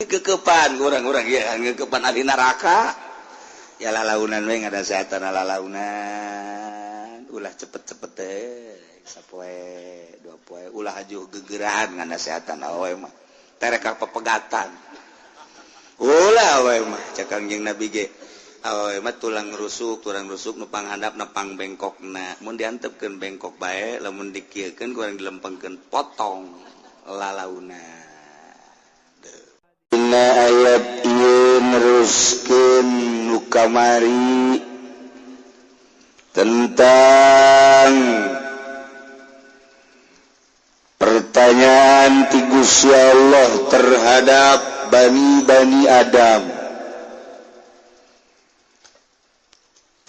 kekepan orang-orang ya kekepan ahli neraka ya lalaunan we ada setan lalaunan ulah cepet-cepet sapoe dua poe ulah ajuh gegerahan ngana setan awe mah terek pepegatan ulah awe mah cak Kangjeng Nabi ge awe mah tulang rusuk nupang handap nepang bengkokna mun diantepkeun bengkok bae lamun dikieukeun kurang dilempengkeun potong lalaunan. Dina ayat ieu neruskeun nu kamari tentang pertanyaan ti Gusti Allah terhadap bani Adam.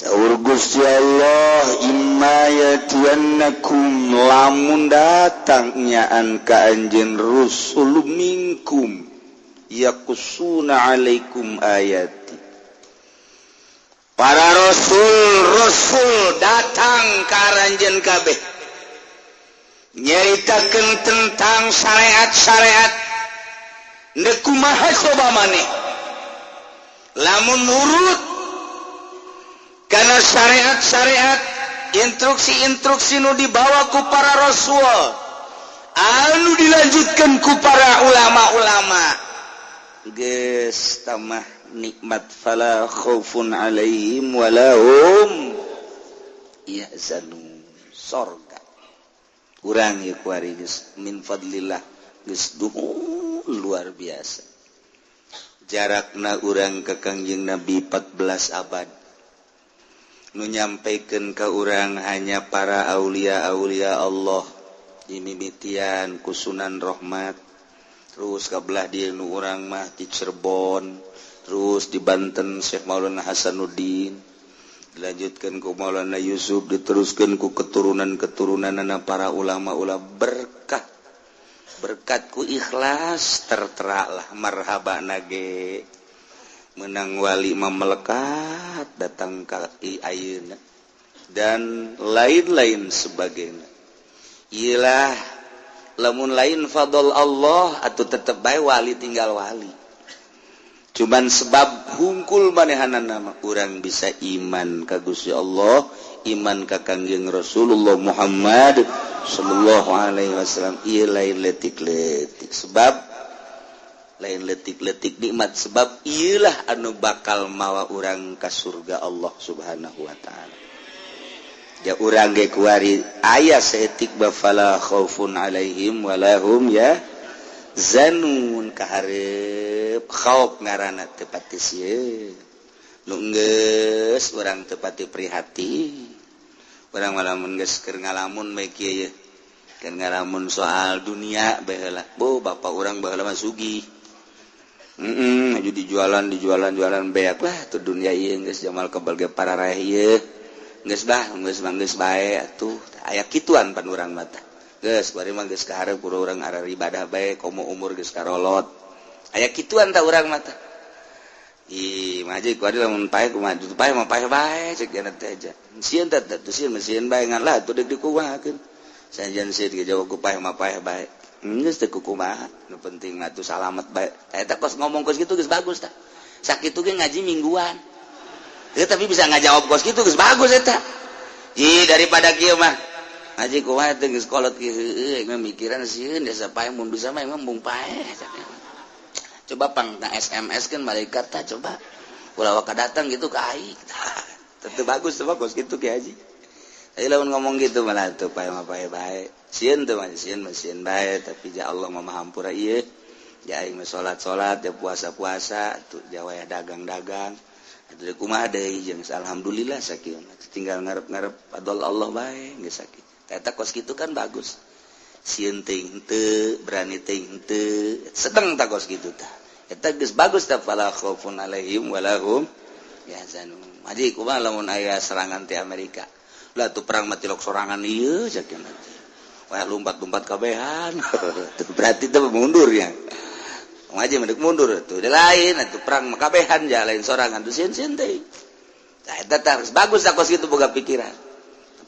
Saur Gusti Allah, imma yatiyannakum lamun datang nyaan ka anjeun rusul minkum yakusuna alaikum ayati. Para rasul datang ka aranjeun kabeh nyaritakeun tentang syariat-syariat neuk kumaha coba maneh lamun nurut kana syariat-syariat instruksi-instruksi nu dibawa ku para rasul anu dilanjutkeun ku para ulama-ulama geus tamah nikmat fala khaufun alaihim walahum yahzanun sorga urang ieu kuari geus min fadlillah geus luar biasa jarakna urang ka Kangjeng Nabi 14 abad nu nyampaikeun ka urang hanya para aulia-aulia Allah dimimitian ku Sunan Rahmat terus kabelah dia nu urang mah di Cirebon terus di Banten Syekh Maulana Hasanuddin dilanjutkan ku Maulana Yusuf diteruskan ku keturunan-keturunanna para ulama-ulama berkat ku ikhlas tertera lah marhaba nage menang wali melekat datang ka ayeuna dan lain-lain sebagainya ialah lamun lain fadl Allah atau tetep bae wali tinggal wali cuman sebab hungkul manehanna nama urang bisa iman ka Gusti Allah iman ka Kangjeng Rasulullah Muhammad sallallahu alaihi wasallam ieu lain letik-letik sebab lain letik-letik nikmat sebab ieulah anu bakal mawa urang ka surga Allah Subhanahu wa taala. Ya urang ge kuari aya saeutik bafala khaufun alaihim walahum ya zanun kaharep khauf ngaranna teu pati sieun nu geus urang teu pati prihatin urang malamun geus keur ngalamun bae kieu ye keur ngalamun soal dunia bae heula bo bapak urang baheula mah sugih aju dijualan beak lah tu dunia ieu geus jamal kebal ge parareh ieu geus bae atuh aya kituan pan urang mah teh geus bari mah geus kaharep kudu urang arah ibadah bae komo umur geus karolot aya kituan ta urang mah teh ih mah aja kudu lamun pae kumaha tu pae mah pae bae cek jana teh aja sieun teh tu sieun meusieun bae ngan lah tu deuk dikumahakeun sajan sieun ge jawab ku pae mah pae bae geus teu kumaha nu penting mah tu salamet bae eta kos ngomong kos kitu geus bagus tah sakitu ge ngaji mingguan tapi bisa ngajawab kos gitu geus bagus eta. Ji daripada kieu mah ngaji kumaha teh geus kolot kieu heueuh mikiran sieun desa pae mun bisa mah embung pae. Coba pang SMS kan malaikat tah coba. Ulah waka datang gitu ka aing. Teu bagus coba kos gitu ki haji. Tapi lamun ngomong gitu malah teu pae mah pae bae. Sieun teh mah sieun bae tapi ja Allah mah mahampura ieu. Ja aing mah salat-salat, ja puasa-puasa, tuh ja wayah dagang-dagang. Jadi kumaha deui jeung alhamdulillah sakieu tinggal ngarep-ngarep adol Allah bae geus sakieu eta kos kitu kan bagus sieun teh henteu berani teh henteu sedeng ta kos kitu tah eta geus bagus tah fala khaufun alaihim walahum yahzanun aji kumaha lamun aya serangan ti Amerika lah tuh perang mati lok sorangan ieu sakieu nanti wah lompat-lompat kabehan berarti teh mundur ya ngaji mendek mundur tuh ada lain atuh perang makabehan ja lain sorangan tuh sieun teh tah eta tah bagus tah kos kitu boga pikiran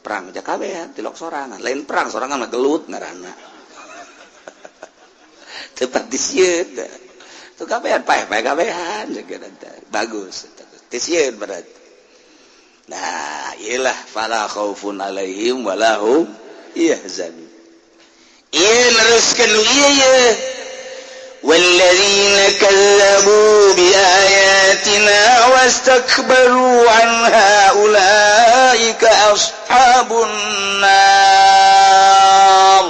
perang ja kabehan tilok sorangan lain perang sorangan mah gelut ngaranna teu pati sieun Tuh kabehan paeh kabehan bagus. Tisieun berarti. Nah, iyalah fala khaufun alaihim walahum yahzanun. Ieu neruskeun ieu. Walladzina kazzabu biayatina wastakbaru anha ulaika ashabun nar.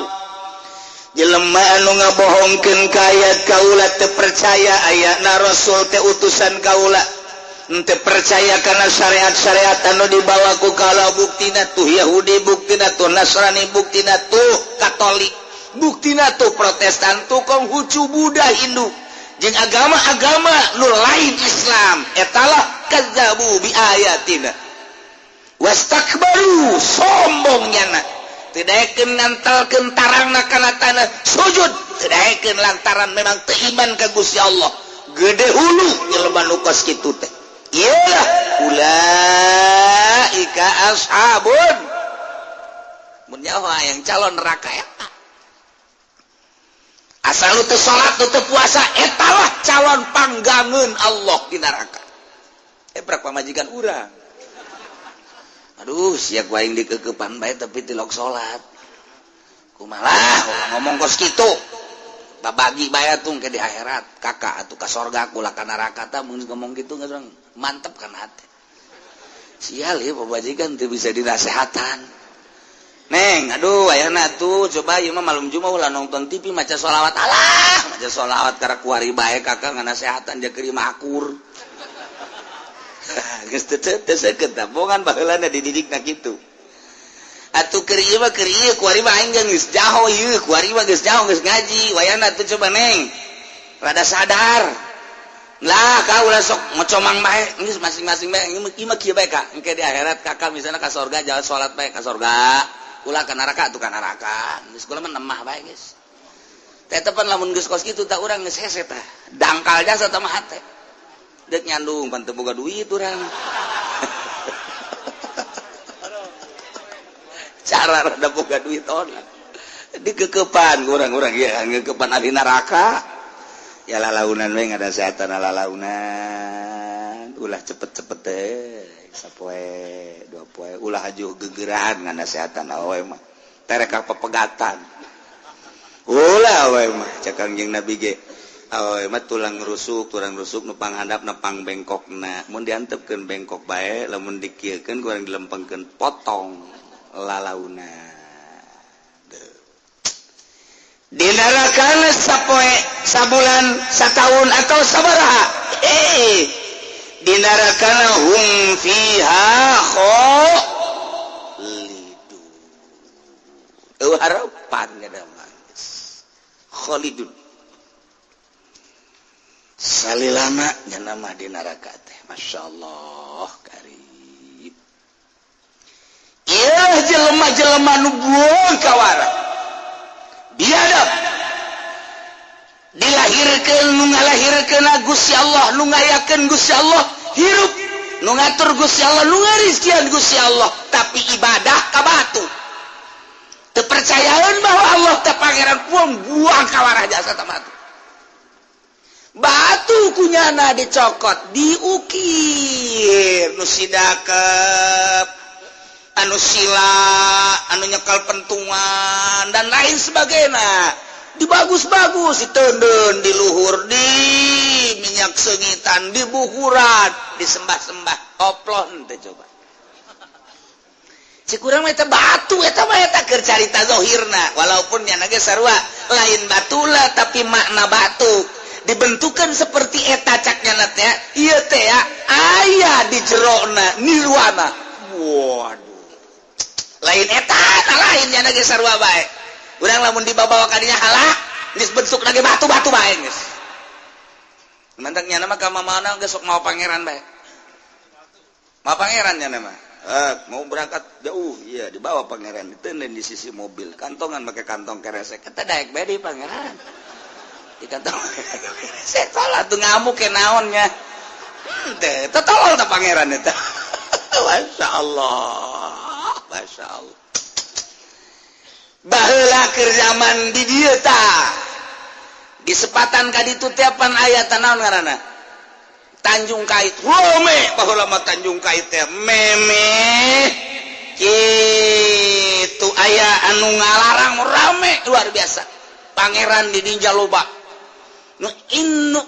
Jelema anu ngabohongkeun ka ayat kaula teu percaya ayatna rasul teh utusan kaula. Teu percaya kana syariat-syariat anu dibawa ku kaula buktina tuh Yahudi, buktina tuh Nasrani, buktina tuh Katolik, buktina tuh Protestan, tuh Konghucu, Buddha, Hindu, jeung agama-agama nu lain Islam. Etalah kadzabu bi ayatina wastakbaru sombongnyana teu daekeun ngantalkeun tarangna kana tanah sujud, teu daekeun lantaran memang teu iman ka Gusti Allah. Gede hulu jelema nu kos kitu teh. Iyalah ulaika ashabun mun nyawa yang calon neraka eta. Asal teu salat teu puasa etalah calon panggangeun Allah di neraka. Ebrak pamajikan urang. Aduh, sia ku aing dikeukepan bae tapi tilok salat. Kumaha ngomong kos kitu. Babagi bae atuh ke di akhirat, kakak atuh ka sorga kula ka neraka tah mun ngomong kitu geus mantep kan hate. Sial ieu pabajikan teu bisa dinasehatan. Neng, aduh ayahna tuh coba ieu mah malam Jumat ulah nonton TV maca sholawat Allah, maca sholawat kara kuari bae kakak nganasehatan jeung keur makur. Geus teu seukeut tah bongan baheulana dididikna kitu. Atuh keur ieu mah kuari mah aing geus jaho ieu, kuari mah geus jaho geus ngaji. Wayana tuh coba neng. Rada sadar. Lah ka ulah sok ngocomang bae, geus masing-masing bae ieu mah kieu bae ka. Engke di akhirat kakak misalna ka surga jalan salat bae ka surga. Ulah ka neraka atuh ka neraka. Geus kula mah nemah bae geus. Teh tepan lamun geus kos kitu tah urang geus hese tah. Dangkal jasa tah mah hate. Deuk nyandung pan teu boga duit urang. Cara rada boga duit on dikekepan urang-urang ya ngekepan ahli neraka ya lalaunan we ngada setan lalaunan ulah cepet-cepet teh sapoe dua poe ulah haju gegeran ngana setan awe mah tereka pepegatan ulah awe mah cakang jeung Nabi ge awe mah tulang rusuk nu panghandap na pang bengkokna mun diantepkeun bengkok bae lamun dikieukeun kurang dilempengkeun potong lalauna di neraka sapoe sabulan satahun atau sabaraha di neraka hum fiha khalidun harapan kada khalidun salilana nya mah di neraka teh masyaallah karim. Iyalah jelema-jelema nu buang kawara biadab dilahirkeun nu ngalahirkeun Gusti Allah nu ngayakeun Gusti Allah hirup nu ngatur Gusti Allah nu ngarizkian Gusti Allah tapi ibadah ka batu teu percayaan bahwa Allah teh pangeran buang kawara jasa teh batu kunyana dicokot diukir nu sidakep anu sila, anu nyekal pentungan dan lain sebagainya dibagus-bagus, ditendun, diluhur, di minyak sengitan, dibukuran, disembah-sembah, oplon teh coba. Cikurang eta batu eta mah eta keur carita zahirna, walaupun nya ge sarua lain batulah tapi makna batu. Dibentukan seperti eta caknya teh, ieu teh aya di jerona nirwana. Waduh. Lain eta lain nya ge sarua bae. Urang lamun dibawa ka dinya halak geus bentuk lagi batu-batu bae geus. Mantak nya mah ka mamana geus sok mau pangeran bae. Mau pangeran nya mah. Mau berangkat jauh, iya dibawa pangeran diteuneun di sisi mobil. Kantongan make kantong keresek. Eta daek bae di pangeran. Di kantong keresek salah tuh ngamuk ke naon nya. Teh tolol ta pangeran eta. Masyaallah. Masya Allah baheula keur zaman di dieu tah disepatan kaditu tiapan ayat naon ngaranna Tanjung Kait rame baheula mah Tanjung Kait teh meme kitu aya anu ngalarang rame luar biasa pangeran di dinya loba nu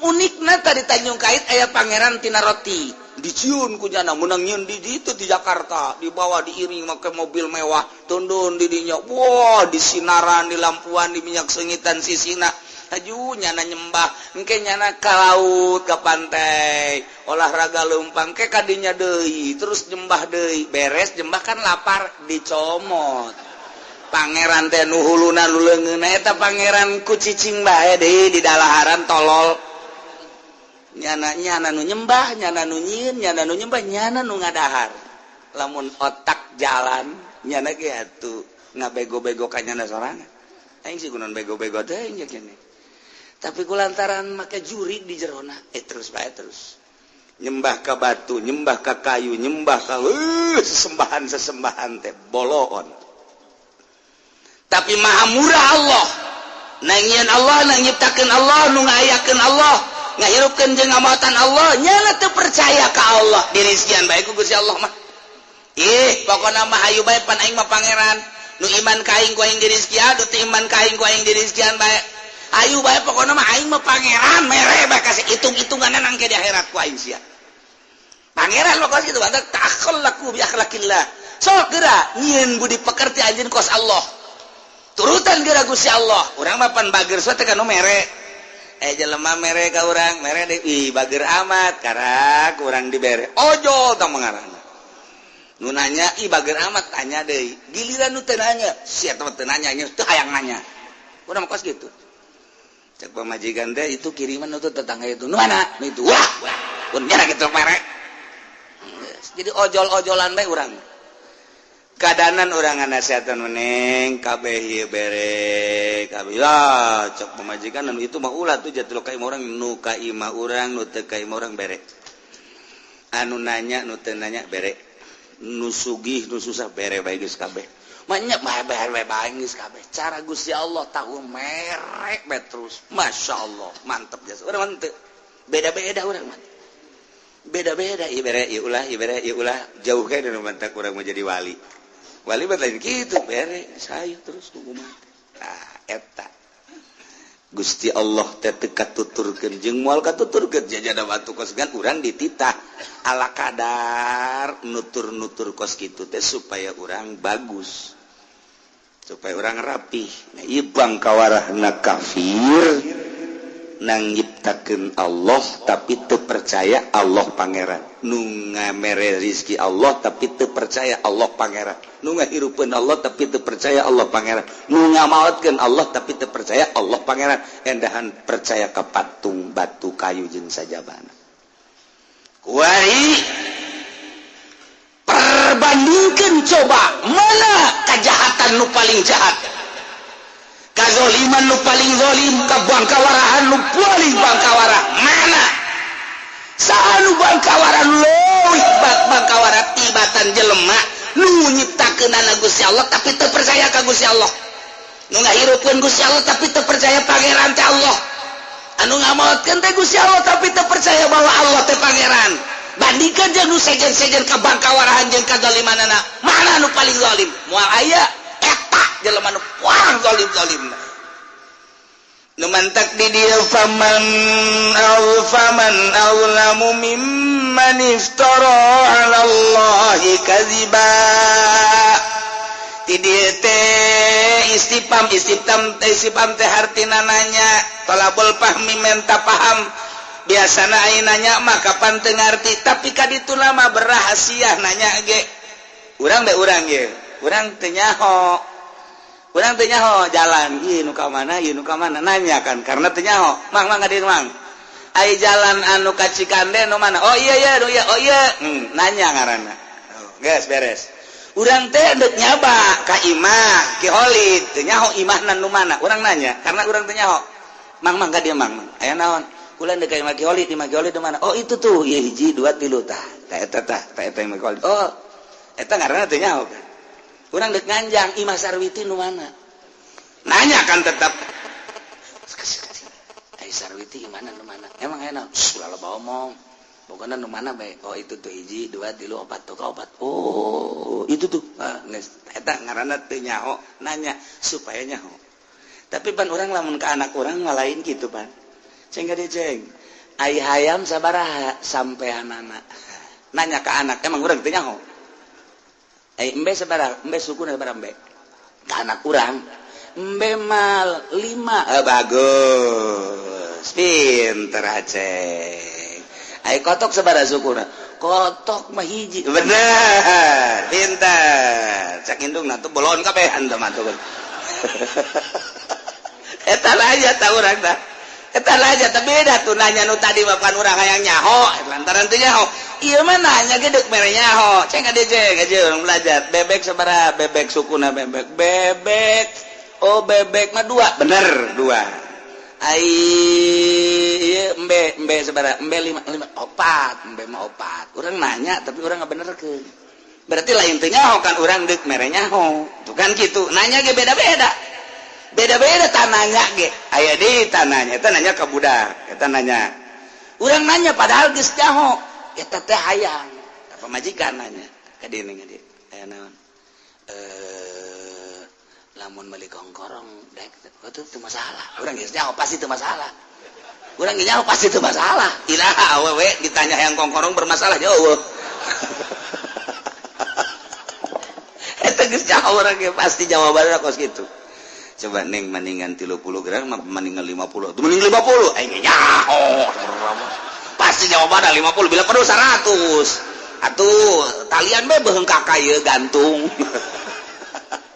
unikna tadi Tanjung Kait aya pangeran tina roti diciun ku jana menang nyieun di ditu di Jakarta dibawa diiring make mobil mewah tundun di dinya wah disinaran di lampuan di minyak sengitan sisina aju nyana nyembah engke nyana ka laut ka pantai olahraga leumpang ke kadinya deui terus nyembah deui beres nyembah kan lapar dicomot pangeran teh nu huluna nu leungeunna eta pangeran ku cicing bae deui di dalaharan tolol nyana nu nyembah nyana nu nyieun nyana nu nyembah nyana nu ngadahar lamun otak jalan nyana ge atuh ngabego-bego ka nyana sorangan aing sih kunaon bego-bego teh nya keneh tapi kulantaran make juri di jerona terus bae terus nyembah ka batu nyembah ka kayu nyembah ka sesembahan teh boloon tapi maha murah Allah nangieun Allah nang nyiptakeun Allah nu ngayakeun Allah ngahirupkeun jeung ngamatan Allah nyana teu percaya ka Allah dirizkian bae ku Gusti Allah mah pokona mah hayu bae pan aing mah pangeran nu iman ka aing ku aing dirizkian nu teu iman ka aing ku aing dirizkian bae ayu bae pokona mah aing mah pangeran mere bae kasih hitung-hitungan nang ke di akhirat ku aing sia pangeran lo kos kitu badak takhallaku bi akhlaqillah sok geura nyieun budi pekerti anjeun kos Allah turutan geura Gusti Allah urang mah pan bager soe teh kanu mere jelema mere ka urang mere deui ih bager amat karak urang dibere ojol tong mengarana nu nanya ih bager amat tanya deui giliran nu teu nanya sia teh teu nanya nya teu hayang nanya urang mah kos kitu cek pamajikan teh itu kiriman itu tetangga itu nu mana nu itu wah pun nyana kitu mere jadi ojol-ojolan bae urang kadanan orang nasihatkan meneng kabeh ieu bere kabeh lah cok pemajikan anu itu mah ulah tuh jatuh ka imah urang nu ka imah urang nu teu ka imah urang bere anu nanya nu teu nanya bere nu sugih nu susah bere bae geus kabeh manya bae bae geus kabeh cara Gusti Allah tahu merek bae terus masyaallah mantep jasa urang mah teu beda-beda urang mah beda-beda ieu bere ieu ulah jauh ke nu mantak urang mau jadi wali lain gitu bere saya terus tunggu mati eta Gusti Allah teh teu katuturkeun jeung moal katuturkeun jajana batu kos gan urang dititah ala kadar nutur-nutur kos kitu teh supaya urang bagus supaya urang rapih nah ieu bangkawarahna kafir nang nyiptakeun Allah tapi teu percaya Allah pangeran nu ngamere rizki Allah tapi teu percaya Allah pangeran nu ngahirupkeun Allah tapi teu percaya Allah pangeran nu ngamaotkeun Allah tapi teu percaya Allah pangeran endahan percaya ka patung batu kayu jeung sajabana kuari perbandingkeun coba mana kejahatan nu paling jahat kazoliman nu paling zolim kabangkawarahan nu paling bangkawara mana saanu bangkawara leuwih bangkawara tibatan jelema nu nyiptakeun Gusti Allah tapi teu percaya ka Gusti Allah nu ngahirupkeun Gusti Allah tapi teu percaya pangeran teh Allah anu ngamaotkeun teh Gusti Allah tapi teu percaya bahwa Allah teh pangeran bandingkeun jeung nu sejen-sejen ka bangkawarahan jeung kazolimanana mana nu paling zolim moal aya jelema nu paling zalim nu mantak di dieu faman aulamu mimman iftara 'ala Allahi kadziba ti dieu teh istifham teh hartina nanya talabul fahmi menta paham biasana aya nanya mah kapan teu ngarti tapi kaditu lama berahasia nanya ge urang ge urang teu nyaho urang teh nyaho jalan ieu nu ka mana nanya kan karena teh nyaho mang ngadieu mang aya jalan anu ka Cikande nu mana oh iya nanya ngaranna geus beres urang teh deuk nyaba ka imah ki Holid teh nyaho imahna nu mana urang nanya karena urang teh nyaho mang ngadieu mang aya naon kula deuk ka imah ki Holid nu mana oh itu tuh ieu hiji 2 3 tah eta imah ki Holid oh eta ngaranna teh nyaho kan urang dek nganjang imah Sarwiti nu mana nanya kan tetap Gusti mana emang enak ulah loba omong pokoknya nu mana bae oh itu tuh 1 2 3 4 tuh opat oh itu tuh geus eta ngaranna teu nyaho nanya supaya nyaho tapi pan urang lamun ka anak urang ngalain gitu pan ceng gade ceng ai hayam sabaraha sampean anak nanya ke anak emang urang teu nyaho ai embe sabaraha embe sukuna sabaraha embe ka anak urang embe mal 5 bagus pinter aceng ai kotok sabaraha sukuna kotok mah hiji bener pinter cak indungna tuh bolon kabehan teh mah tuh eta aja tah urang tah eta aja teh beda tuh nanya nu tadi bapan urang hayang nyaho lantaran teu nyaho ieu mah nanya ge deuk mere nyaho ceng ade ceng aja urang belajar bebek sabaraha bebek sukuna bebek oh bebek mah 2 bener 2 ai embe sabaraha embe 5 4 embe mah 4 urang nanya tapi urang ngabenerkeun berarti lain teu nyaho kan urang deuk mere nyaho tuh kan kitu nanya ge beda-beda tananya ge aya di tananya eta nanya ka budak eta nanya urang nanya padahal geus nyaho eta teh hayang apa majikan nanya ka dieu ngadi aya naon lamun meuli kongkorong dek itu masalah urang geus nyaho pasti teu masalah urang geus nyaho pasti teu masalah ilaha awewe ditanya hayang kongkorong bermasalah jauh eta geus nyaho urang ge pasti jawabanna kos kitu coba neng maningan 30 gram maningan 50 tuh mending 50 aing nyaho pasti jawabanna 50 bila perlu 100 atuh talian be beung kakak ieu gantung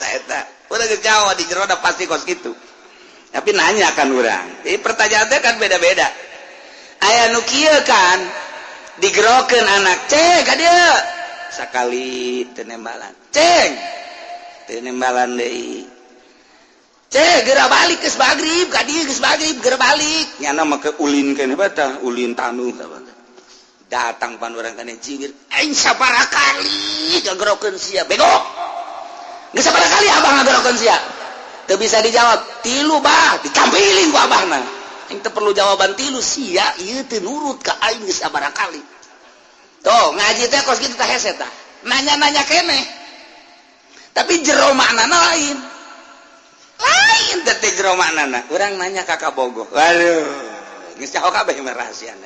eta udah geus nyaho di jero da pasti kos kitu tapi nanya kan urang jadi pertanyaan teh kan beda-beda aya nu kieu kan digerokeun anak ceng ka dieu sakali teu nembalan ceng teu nembalan deui cek geura balik geus magrib ka dieu geus magrib geura balik nyana mah ke ulin keneh bata ulin tanu datang pan urang kana jiwir aing sabaraha kali ngagerokeun sia bego geus sabaraha kali abah ngagerokeun sia teu bisa dijawab 3 bah dicampiling ku abahna aing teu perlu jawaban 3 sia ieu teu nurut ka aing geus sabaraha kali tuh ngaji teh kos kitu tah hese tah nanya-nanya keneh tapi jero maknana lain teh jero maknana urang nanya kakak bogoh waduh geus nyaho kabeh mah rahasiana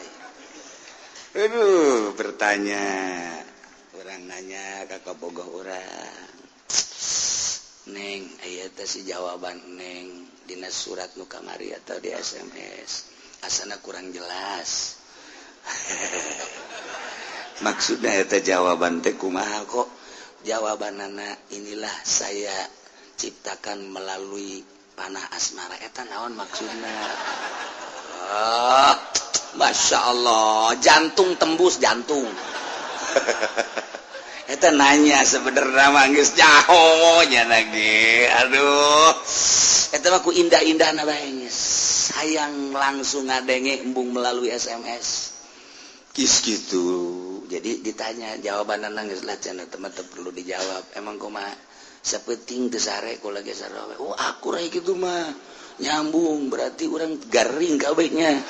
aduh bertanya urang nanya kakak bogoh urang neng aya teh si jawaban neng dina surat nu kamari atau di SMS asana kurang jelas maksudnya eta jawaban teh kumaha kok jawabanana inilah saya ciptakan melalui panah asmara eta naon maksudna Masya Allah jantung tembus jantung eta nanya sebenarnya mah geus nyaho nya lagi aduh eta mah ku indah-indahna bae geus sayang langsung ngadenge embung melalui SMS kis gitu jadi ditanya jawabanna geus lacenna teh perlu dijawab emang kumaha sapenting teu sare ku lagi sarawe oh aku rek kitu mah nyambung berarti urang garing kabehnya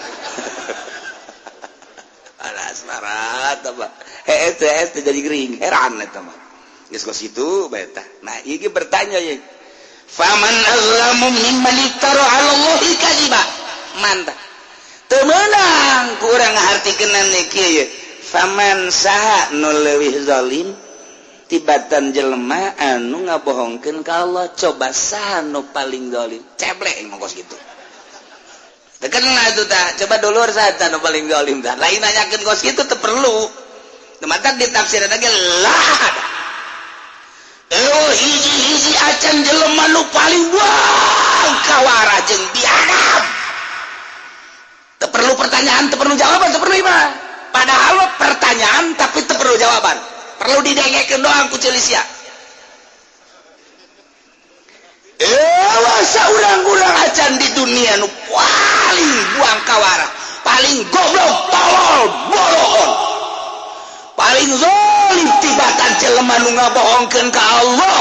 alas marat apa teh jadi gering heran eta mah geus kos kitu bae tah nah ieu ge bertanya ye faman azlamu mimman iftara 'ala Allahi kadziba mantap teu meunang ku urang ngahartikeun kieu faman saha nu leuwih zalim tibatan jelema anu ngabohongkeun ka Allah coba saha nu paling zalim ceblek ngongkos gitu tekenna itu tah coba dulur saha nu paling zalim tah lain nanyakeun kos kitu teu perlu tematak ditafsirna ge lah hiji acan jelema nu paling buang kawara jeung biadab teu perlu pertanyaan teu perlu jawaban teu perlu imah padahal pertanyaan tapi teu perlu jawaban perlu didengekeun doang ku Cilisia. Masa urang-urang acan di dunia nu paling buang kawara, paling goblok, tolol, boloon, paling zalim tibatan jelema nu ngabohongkeun ka Allah,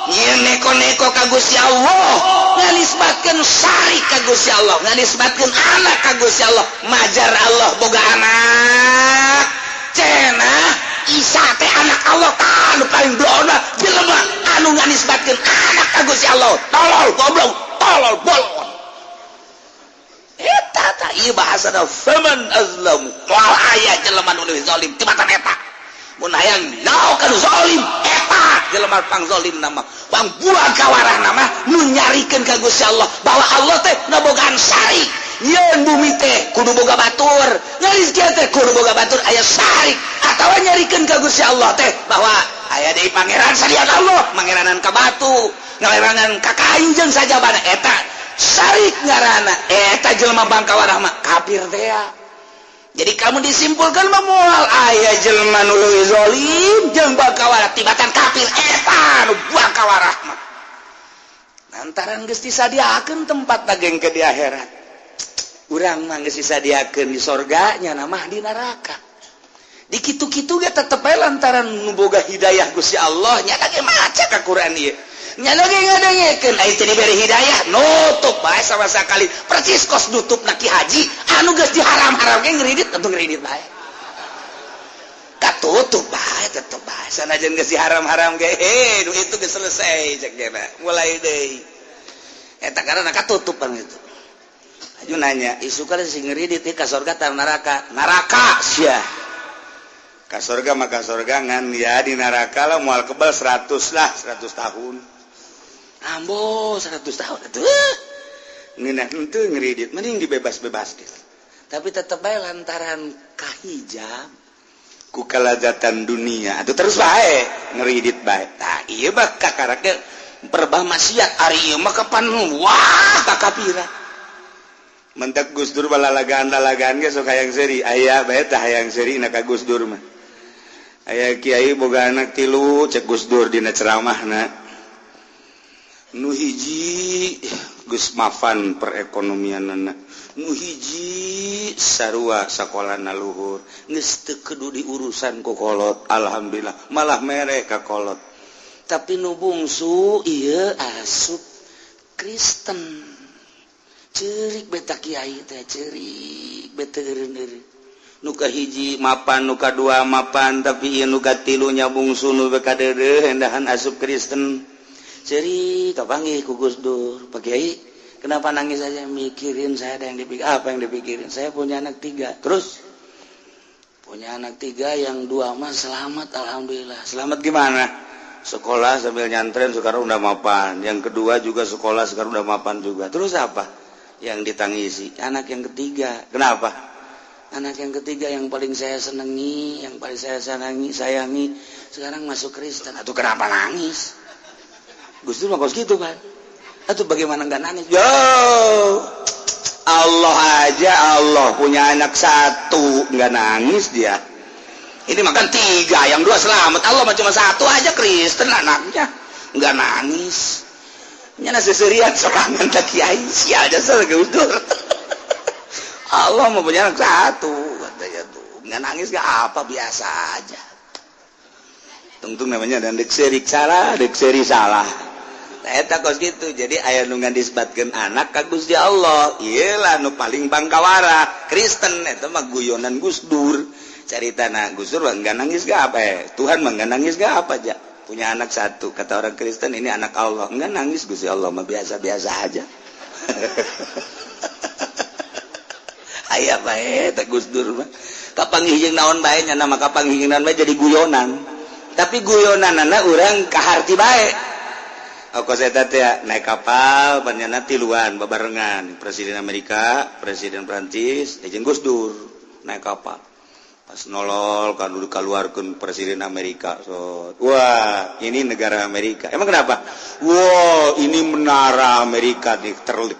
nyeun neko-neko ka Gusti Allah nganisbatkeun syarik ka Gusti Allah nganisbatkeun anak ka Gusti Allah majar Allah boga anak cenah Isa teh anak Allah anu paling blona jelema anu nganisbatkeun anak ka Gusti Allah tolol goblok tolol bolon eta tah ieu bahasana faman azlam moal aya jelema nu zalim timatan eta mun hayang naokan zalim eta jelema pang zalim nama pang buang kawarah nama nu nyarikeun ka Gusti Allah bahwa Allah teh ngabogaan syarik yeun bumi teh kudu boga batur ngarizkian teh kudu boga batur aya syarik atawa nyarikeun ka Gusti Allah teh bahwa aya deui pangeran salian Allah mangeranan ka batu ngalerangan ka kain jeung sajabana eta syarik ngaranna eta jelema bangkawarah mah kafir teh. Jadi kamu disimpulkan memual aya jelema nu leuwih zalim jeung bangkawarah tibatan kafir eta nu bangkawarah mah lantaran geus disadiakeun tempat dageng ke di akhirat urang mah geus disadiakeun di sorga nya mah di neraka di kitu-kitu ge tetep ae lantaran nu boga hidayah Gusti Allah nya ge maca ka Quran ieu nya lagi ngadengekeun aya teh diberi hidayah nutup bae sama sakali percis kos nutupna ki haji anu geus diharam-haram ge ngridit atuh ngridit bae katutup bae tetep bae sanajan geus diharam-haram ge nu itu geus selesai cek cenah mulai deui eta karana katutup pan itu aju nanya isu kada sing ngridit ka surga tar neraka neraka sia ka surga mah ka surga ngan ya di neraka lah moal kebal 100 tahun ambo 100 tahun atuh ngeunah henteu ngridit mending dibebas-bebaskeun tapi tetep bae lantaran kahijab ku kalazatan dunia atuh terus bae ngridit bae tah ieu mah kakarake perbah maksiat ari ieu mah kapan wah kakapiran mentak Gus Dur balalagaan-lalagaan ge sok hayang seuri aya bae tah hayang seuri na ka Gus Dur mah aya kiai boga anak 3 cek Gus Dur dina ceramahna nu hiji geus mafan perekonomianna nu hiji sarua sakolana luhur geus teu kudu diurusan ku kolot alhamdulillah malah mere ka kolot tapi nu bungsu ieu asup Kristen ceurik beta kiai teh ceurik beta eureun-eureun nu kahiji mapan nu kadua mapan tapi ieu nu katilu nya bungsu nu bekadeureuh hendahan asup Kristen ceri kapanggih ku Gus Dur Pak Kiai kenapa nangis aja mikirin saya ada yang dipikir apa yang dipikirin saya punya anak 3 terus punya anak 3 yang 2 mah selamat alhamdulillah selamat gimana sekolah sambil nyantren sekarang udah mapan yang kedua juga sekolah sekarang udah mapan juga terus apa yang ditangisi anak yang ketiga kenapa anak yang ketiga yang paling saya senangi yang paling saya sayangi sekarang masuk Kristen atau kenapa nangis Gus Dur mah kos gitu kan atuh bagaimana enggak nangis yo Allah aja Allah punya anak 1 enggak nangis dia ini makan 3 yang 2 selamat Allah mah cuma 1 aja Kristen anaknya enggak nangis nya seserian sorangan tak kiai sia aja sel Gus Dur Allah mah punya anak 1 katanya tuh enggak nangis enggak apa biasa aja tungtung namanya dan dek seri salah eta kos gitu jadi aya nu ngandisbatkeun anak ka Gusti Allah ieu lah nu paling bangkawara Kristen eta mah guyonan Gus Dur caritana Gus Dur enggak nangis gak apa Tuhan mah enggak nangis gak apa aja punya anak 1 kata orang Kristen ini anak Allah enggak nangis Gusti Allah mah biasa-biasa aja aya bae eta Gus Dur mah kapanggih jeung naon bae nya nama kapanggihinan bae jadi guyonan tapi guyonanana urang kaharti bae kos eta teh naik kapal panjana tiluan babarengan presiden Amerika presiden Prancis jeung Gus Dur naik kapal pas nolol kan dulu keluarkeun presiden Amerika so wah ini negara Amerika emang kenapa wah ini menara Amerika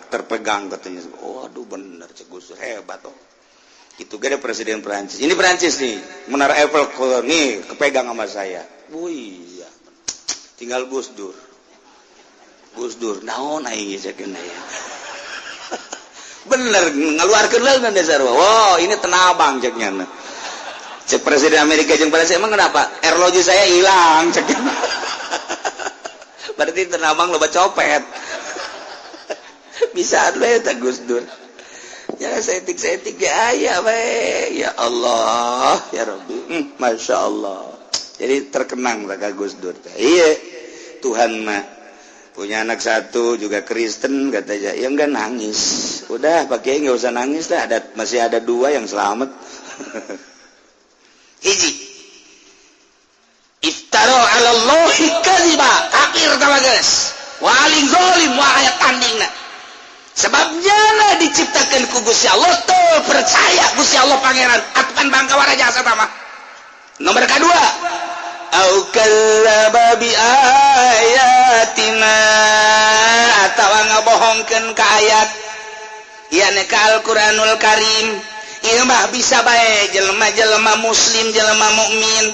terpegang katanya waduh bener cek Gus Dur hebat oh itu gede presiden Prancis ini Prancis nih menara Eiffel nih kepegang sama saya wih ya tinggal Gus Dur naon aing cekeun aya bener ngaluarkeun leungeun dasar wow ini tenabang ceknya cek presiden Amerika jeung Prancis emang kenapa airlogi saya hilang ceknya berarti tenamang loba copet bisa we ta Gus Dur ya setik-setik ya aya we ya Allah ya Rabbi Masya Allah jadi terkenang ka Gus Dur iya Tuhan mah punya anak satu juga Kristen katanya ya enggak nangis udah pakai nggak usah nangis lah masih ada 2 yang selamat hiji iftaro ala Allahi kadziba kafir tama guys waling zalim wa ayat tandingna sebabnya lah diciptakan ku Gusti Allah tuh percaya Gusti Allah pangeran atukan bangka warajasa tama nomor kedua au kadzdzaba bi ayatina atawa ngabohongkeun ka ayat ieu ka Al-Qur'anul Karim ieu mah bisa bae jelema-jelema muslim jelema mukmin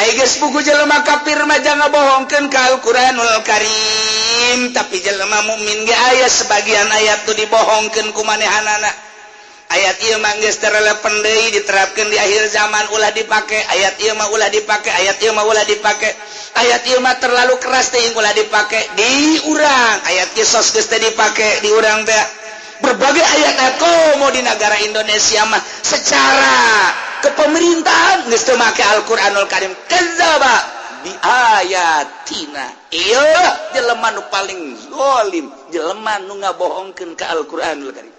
aya geus buku jelema kafir mah jangan ngabohongkeun ka Al-Qur'anul Karim tapi jelema mukmin ge aya sebagian ayat tu dibohongkeun ku manehanana ayat ieu mah geus terelepen deui diterapkeun di akhir zaman ulah dipake ayat ieu mah ulah dipake ayat ieu mah ulah dipake ayat ieu mah terlalu keras teh ulah dipake di urang ayat ieu sos geus teh dipake di urang teh berbagai ayat komo di negara Indonesia mah secara kepemerintahan geus teu make Al-Qur'anul Karim kadzdzaba bi ayatina ieu jelema nu paling zalim jelema nu ngabohongkeun ka Al-Qur'anul Karim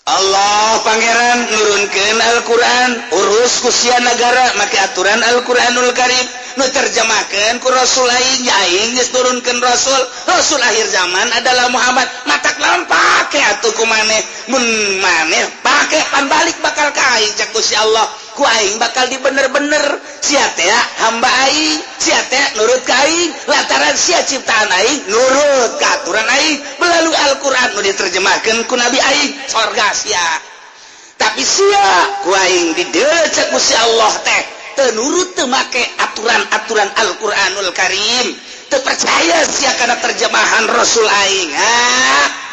Allah pangeran nurunkeun Al-Qur'an urus ku sia negara make aturan Al-Qur'anul Karim nu terjemahkeun ku Rasul aing aing geus turunkeun Rasul akhir zaman adalah Muhammad matak lawan pake atuh ku maneh mun maneh pake pan balik bakal ka aing cek Gusti Allah ku aing bakal dibener-bener sia teh hamba aing sia teh nurut ka aing lantaran sia ciptaan aing nurut ka aturan aing melalui Al-Qur'an nu diterjemahkeun ku Nabi aing sorga sia tapi sia ku aing di dieu cek Gusti Allah teh teu nurut teu make aturan-aturan Al-Qur'anul Karim teu percaya sia kana terjemahan Rasul aing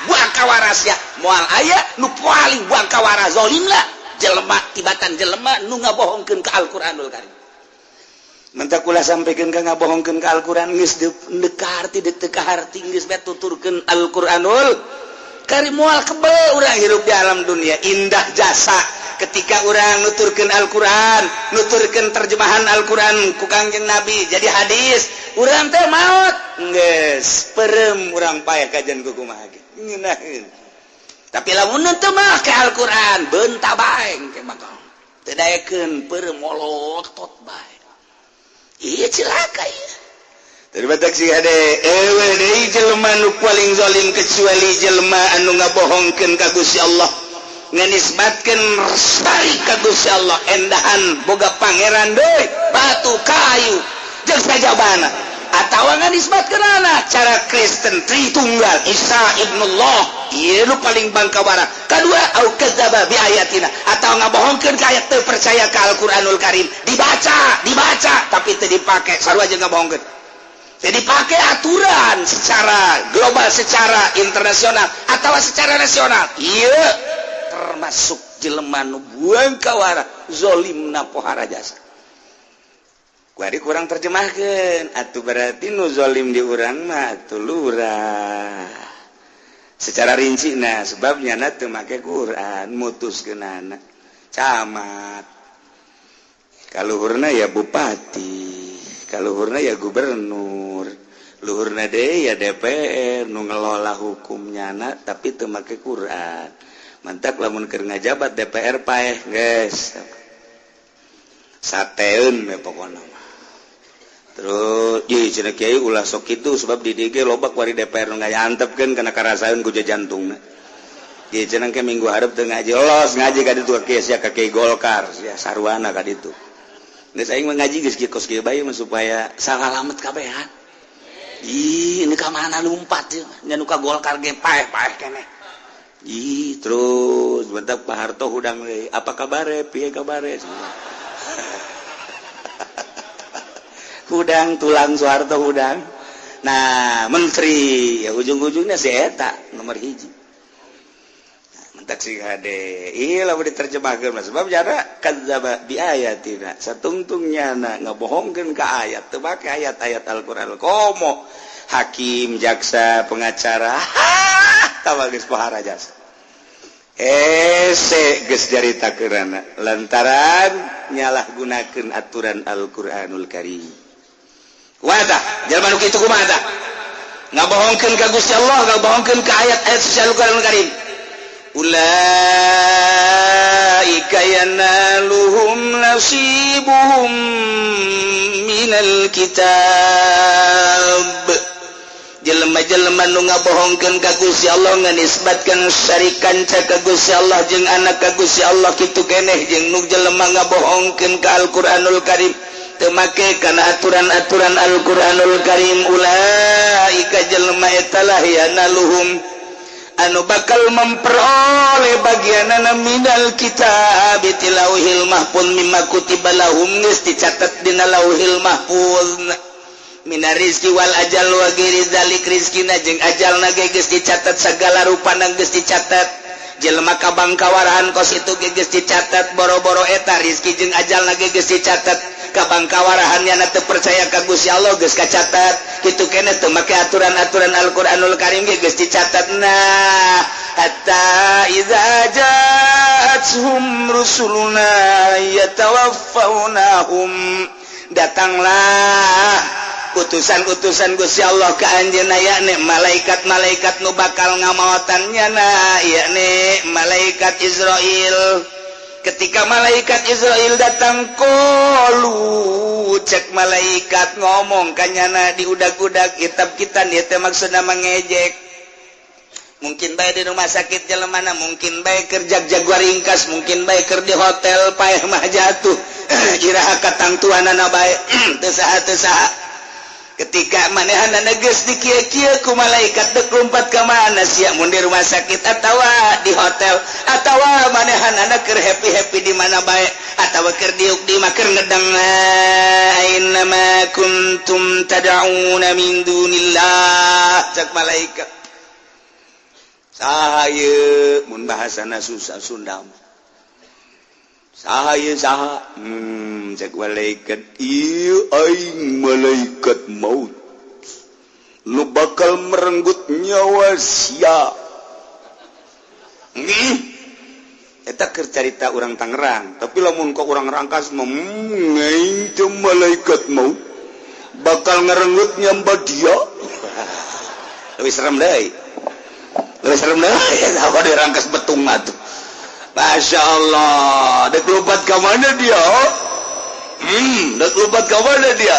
buang kawaras ya moal aya nu paling buang kawaras zalim lah jelema tibatan jelema nu ngabohongkeun ka Al-Qur'anul Karim mentak ulah sampikeun ka ngabohongkeun ka Al-Qur'an geus deuk ka harti deuk teu ka harti geus bae tuturkeun Al-Qur'anul Karim moal kebal urang hirup di alam dunia indah jasa ketika urang nuturkeun Al-Qur'an nuturkeun terjemahan Al-Qur'an ku Kangjeng Nabi jadi hadis urang teh maot geus peureum urang paeh kajian ku kumaha ge ngeunaheun tapi lamun teu make Al-Qur'an beunta bae engke bakal teu daekeun peureum molotot bae ieu cilaka ieu tadi batak si ade ewe deui jelema nu paling zalim kecuali jelema anu ngabohongkeun ka Gusti Allah nganisbatkeun sari ka Gusti Allah endahan boga pangeran deui batu kayu jeung sajabana atawa nganisbatkeun anak cara Kristen Tritunggal Isa ibnullah ieu nu paling bangkawara kadua au kadzdzaba bi ayatina atawa ngabohongkeun ka ayat teu percaya ka Al-Qur'anul Karim dibaca tapi teu dipake sarua jeung ngabohongkeun jadi pakai aturan secara global, secara internasional atau secara nasional. Iya, termasuk jelema nu buang kawara zalimna pohara jasa. Kuari kurang terjemahkeun, atuh berarti nu zalim di urang mah atuh lurah. Secara rinci nah sebabnya na teu make Quran mutuskeunana camat. Kaluhurna ya bupati, kaluhurna ya gubernur. Luhurna deui ya DPR nu ngelola hukumnya tapi teu make Quran. Mantak lamun keur ngajabat DPR paeh geus. Sateun we pokona mah. Terus ieu cenah kiai ulah sok kitu sebab di dieu ge loba kuari DPR nu ngayantepkeun kana karasaeun ku jantungna. Ieu cenah ke minggu hareup teu ngaji los ngaji ka ditu kieu sia ka Kiai Golkar sia sarwana ka ditu. Geus aing mah ngaji geus kieu kos kieu bae supaya salalamet kabehan. Ih, ini kemana lompat ya? Nyanu ka Golkar ge paeh keneh. Ih, terus bentak Pak Harto hudang deui. Apa kabare? Piye kabare? Hudang tulang Soeharto hudang. Nah, menteri ya ujung-ujungnya si eta nomor 1. tak sih hade iya lah diterjemahkan sebab jara kadzaba bi ayatina satungtungnya ngabohongkeun ka ayat teu make ayat-ayat Al-Qur'an komo hakim jaksa pengacara tah geus pahara jasa geus jaritakeurana lantaran nyalahgunakeun aturan Al-Qur'anul Karim kumaha jalma nu kitu kumaha tah ngabohongkeun ka Gusti Allah ngabohongkeun ka ayat-ayat Al-Qur'anul Karim ulaika yanaluhum nasibuhum minal kitab jelema-jelema nu ngabohongkeun ka Gusti Allah nganisbatkeun syarikan ka Gusti Allah jeung anak ka Gusti Allah kitu keneh jeung nu jelema ngabohongkeun ka Al-Qur'anul Karim teu make kana aturan-aturan Al-Qur'anul Karim ulaika jelema eta lah yanaluhum anu bakal memperoleh bagianana minal kitab tilauhil mahfuz mimma kutiba lahum geus dicatat dina lauhil mahfuz mina rizki wal ajal wa ghairi dzalik rizkina jeung ajalna ge geus dicatat sagala rupana geus dicatat jelema kabangkawarahan kos itu ge geus dicatat boro-boro eta rizki jeung ajalna ge geus dicatat kabangkawarahannya teu percaya ka Gusti Allah geus kacatat kitu keneh teu make aturan-aturan Al-Qur'anul Karim ge geus dicatatna hatta idza ja'atuhum rusuluna yatawaffawnahum datanglah utusan-utusan Gusti Allah ka anjeunna yakni malaikat-malaikat nu bakal ngamaotannya yakni malaikat Israil. Ketika malaikat Israel datang kolu cek malaikat ngomong kanyana di udak-udak kitab kita dia teh maksudna mangejek mungkin bae di rumah sakit jelemana mungkin bae kerja jaguar ringkas mungkin bae keur di hotel paeh mah jatuh iraha katangtuanana bae teu saha ketika manehanana geus dikieu-kieu ku malaikat teu lompat ka mana sia mun di rumah sakit atawa di hotel atawa manehanana keur happy-happy di mana bae atawa keur diuk di mah keur ngedeng aina ma kuntum tad'una min dunillah cak malaikat saha ieu mun bahasana susah Sunda sahaya saha cek malaikat ieu aing malaikat maut nu bakal merenggut nyawa sia eta keur carita urang Tangerang tapi lamun kok urang Rangkas mah aing teh malaikat maut bakal ngerenggut nyawa dia leuwih serem deui apa di Rangkas betung atuh Masya Allah, dek lompat ke mana dia? Dek lompat ke mana dia?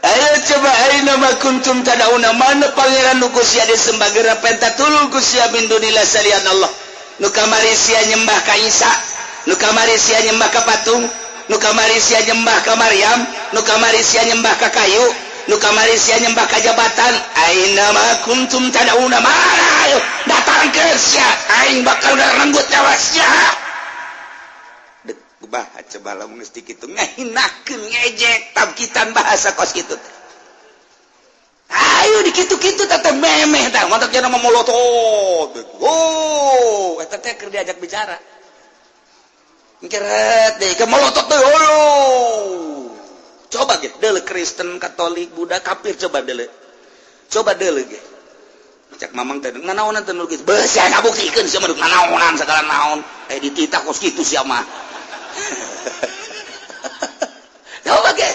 Ayo coba aina ma kuntum tadauna mana pangeran nu sia disembah geura pentatulul sia min dunillah salian Allah. Nu kamari sia nyembah ka Isa, nu kamari sia nyembah ka patung, nu kamari sia nyembah ka Maryam, nu kamari sia nyembah ka kayu, nu kamari sia nyembah ka jabatan. Aina ma kuntum tadauna mana? Ayo datang ke sia aing bakal ngarenggut nyawa sia dek kumaha coba lamun geus kitu ngahinakeun ngejek tabkitan bahasa kos kitu ayo di kitu-kitu teh memeh tah mantap cenah memolotot oh eta teh keur diajak bicara ngeret deui ke molotot teh coba ge deuleu Kristen Katolik Buddha kafir coba deuleu ge cek mamang teh nanaonan teh nu kitu beus sia ngabuktikeun sia mah nanaonan sagala naon dititah kos kitu sia mah coba ge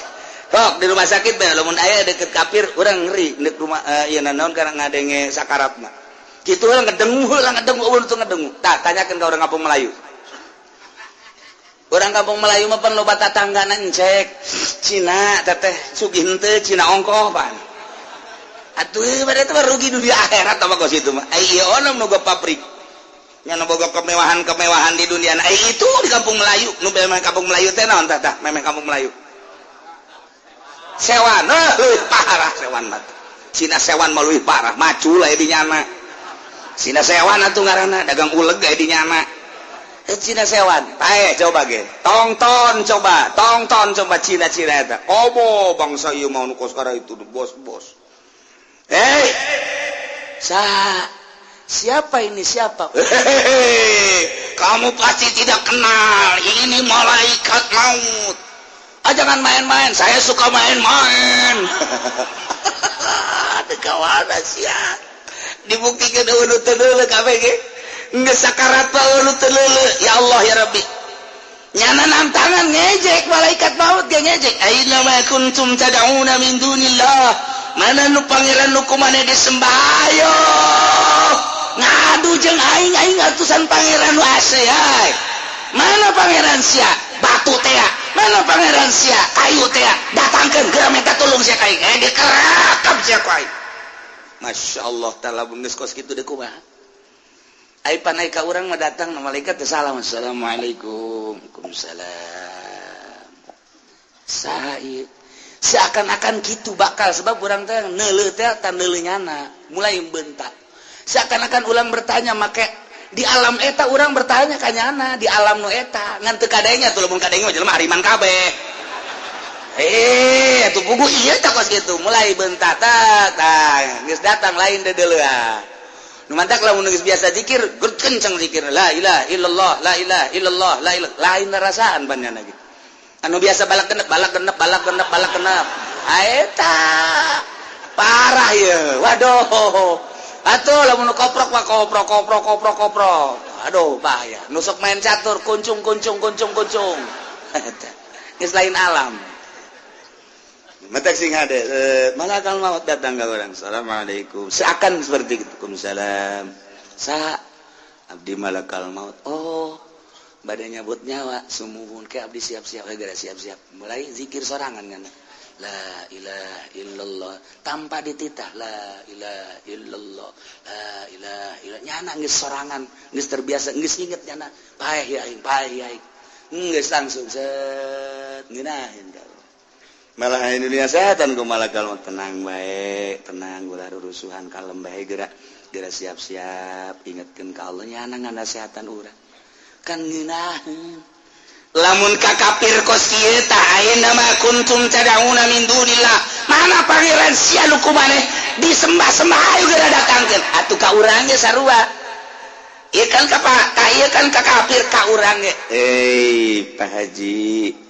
sok di rumah sakit bae lamun aya deket kafir urang ngeri di rumah ieu nanaon karena ngadenge sakarat mah kitu urang ngedengu ulun tuh ngedengu tah tanyakeun ka urang kampung Melayu mah pan loba tatanggana encek Cina teteh sugih henteu Cina ongkoh pan atuh bade teh rugi dunia akhirat apa kos itu mah ieu ono boga pabrik nya boga kemewahan di dunia itu di kampung Melayu nu memang kampung Melayu teh naon tah memang kampung Melayu sewan leuwih parah sewan mah Cina sewan mah leuwih parah macul aya di nyana Cina sewan atuh ngaranna dagang uleg aya di nyana Cina sewan tae coba ge tonton coba Cina eta obo bangsa ieu mah nu kos kara itu bos siapa ini siapa? Kamu pasti tidak kenal, ini malaikat maut. Jangan main-main, saya suka main-main. Kawan sia dibuktikan ulu telele kabeh ge geus sakarat pa ulu telele. Ya Allah ya Rabbi, nyana nantangan ngejek malaikat maut ge ngejek. Aina ma kuntum tad'una min dunillah, mana nu pangeran nu kumane disembah ayo ngadu jeung aing atusan pangeran nu ase ay. Mana pangeran sia batu teh, mana pangeran sia kayu teh, datangkeun geura minta tulung sia ka aing dikerakap sia ku aing. Masya Allah ta'ala geus kos kitu deh kumaha ai panai ka urang mah datang na malaikat teh salam assalamualaikum. Waalaikumsalam. Sae seakan-akan kitu bakal sebab urang teh neuleuh teh tan neuleuh nyana mulai bentak seakan-akan ulang bertanya make di alam eta urang bertanya ka nyana di alam nu eta ngan teu kadenya tuh lamun kadenya mah jelema hariman kabeh. Atuh buku iya tak kos gitu mulai bentak geus datang lain deuleuh. Nu mantak lamun geus biasa zikir kenceng zikir la ilaha illallah la ilaha illallah la ilaha lain rasaan panjana gitu. Anu biasa balak genep eta parah ya. Waduh. Atuh lamun koprok mah koprok. Aduh bahaya. Nu sok main catur kuncung. Geus lain alam. Matak sing hade malakal maut datang ka urang. Assalamualaikum. Seakan seperti itu. Waalaikumsalam. Sa abdi malakal maut. Oh, badan nyabut nyawa sumuhun ke abdi siap-siap gara siap-siap. Mulai zikir sorangan kan. La ilaha illallah tanpa dititah la ilaha illallah la ilaha illallah nyana geus sorangan geus terbiasa geus nginget nyana paeh ya aing geus langsung set ngeunaheun ka. Malah dunia setan ku malakal tenang bae, tenang ulah rurusuhan kalem bae geura siap-siap ingetkeun ka Allah nyana nganasehatan urang. Kan ngeunaheun. Lamun ka kafir kos kieu tah ayeuna ma kuntum tad'una min dunillah. Mana pangeran sia nu kumaneh disembah-sembah ayo geura datangkeun. Atuh ka urang ge sarua. Ieu kan ka kafir ka urang ge. Pak Haji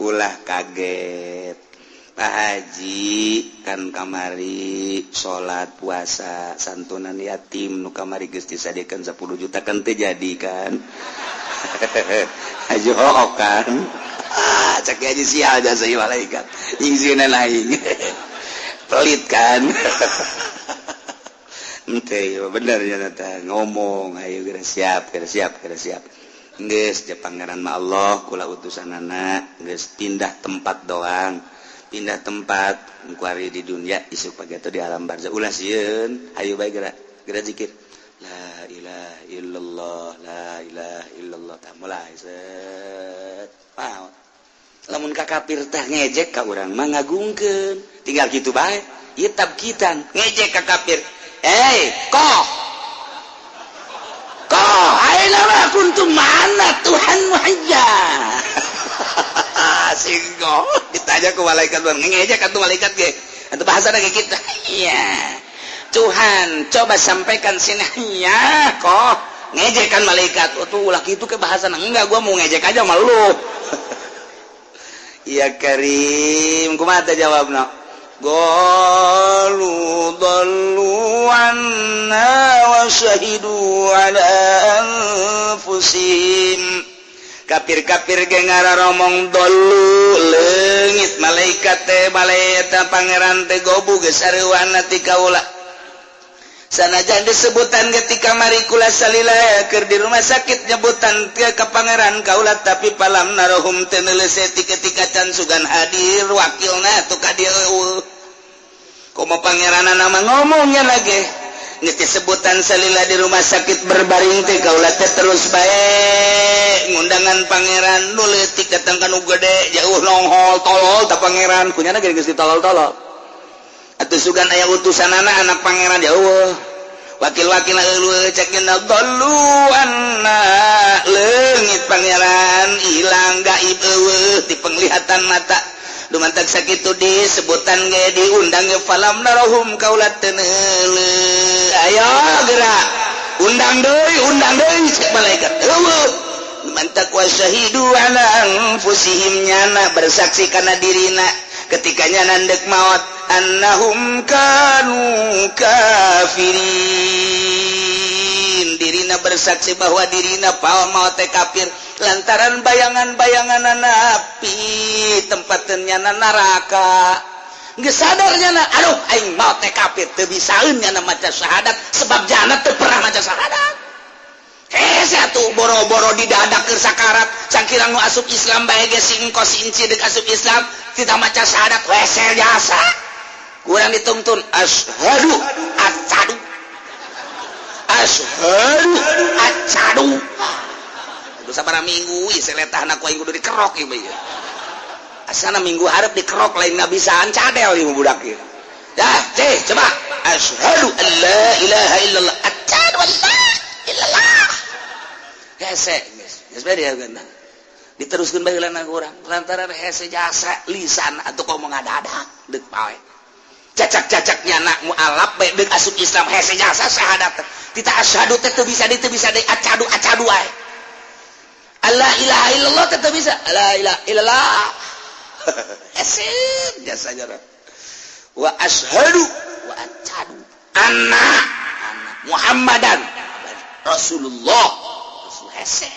ulah kaget. Pak Haji kan kamari salat puasa santunan yatim nu kamari geus disadekeun 10 juta kan teu jadi kan. Haji hook kan. Cek aja sial jasa malaikat. Nyingsieunan aing. Pelit kan. Ente bener ya teh ngomong ayo geura siap. Geus je pangeran mah Allah kula utusanana geus pindah tempat doang. Pindah tempat kuari di dunia isuk pagi atau di alam barzah ulah sieun ayo bae geura zikir la ilaha illallah la ilaha illallah tah mulai set paut lamun ka kafir tah ngejek ka urang mah ngagungkeun tinggal kitu bae ieu tabkitan ngejek ka kafir koh ayeuna mah kuntum mana Tuhan wajah singgo ditanya ke malaikat ngejek atuh malaikat ge atuh bahasana ge kita iya Tuhan coba sampaikan sini ya kok ngejekan malaikat tuh ulah gitu ke bahasana enggak gua mau ngejek aja sama lu. Ya Karim kumaha teh jawabna qalu dallu anna wa syahidu ala anfusihim. Kafir-kafir ge ngararomong dolu leungit malaikat teh balaeta pangeran teh gobu geus sareuwana ti kaula. Sanajan disebutan ketika mari kula salila keur di rumah sakit nyebutan ke pangeran kaula tapi palam narohum teu neuleuseut ketika can sugan hadir wakilna atuh ka dieu. Komo pangeranna nama ngomongnya lagi. Geus disebutan salila di rumah sakit berbaring teh kaula teh terus bae ngundangan pangeran nu leutik datang ka nu gede jauh nonghol tolol ta pangeran kunyana geus ditolol-tolol. Atuh sugan aya utusanana anak pangeran jauh wakil-wakil eueuh cekeuna dallu anna leungit pangeran ilang gaib eueuh di penglihatan mata dumantak sakitu disebutan ge diundang ge falam narahum kaulat teu neuleuh ayo geura undang undang deui cek malaikat eueuh mantak wasyahidu ala anfusihim nyana bersaksi kana dirina ketika nyana dek maut annahum kanu kafirin dirina bersaksi bahwa dirina paul maut teh kafir lantaran bayangan-bayangan api tempat nyana neraka geus sadar nyana aduh aing maut teh kafir teu bisaeun nyana maca syahadat sebab jana teu pernah maca syahadat hese atuh boro-boro didadak keur sakarat cangkira nu asup Islam bae ge singko sinci deuk asup Islam kita maca syahadat wese jasa kurang dituntun asyhadu acadu aduh sabaraha minggu ieu seletahna ku aing kudu dikerok ieu bae asana minggu harap dikerok lain nggak bisaan cadel ibu budak ieu dah ceh coba asyhadu an la ilaha illallah asyhadu an la illallah hese geus bade ya gana diteruskeun bae heulana urang lantaran hese jasa lisan atuh ngomong ngadadak deuk pae cacak-cacaknya anak mualaf bae deuk asup Islam hese jasa syahadat kita asyhadu teh teu bisa deui acadu wae Allah ilaha illallah teh teu bisa la ilaha illallah esin jasanya wa asyhadu wa acadu anna Muhammadan Rasulullah Rasul hese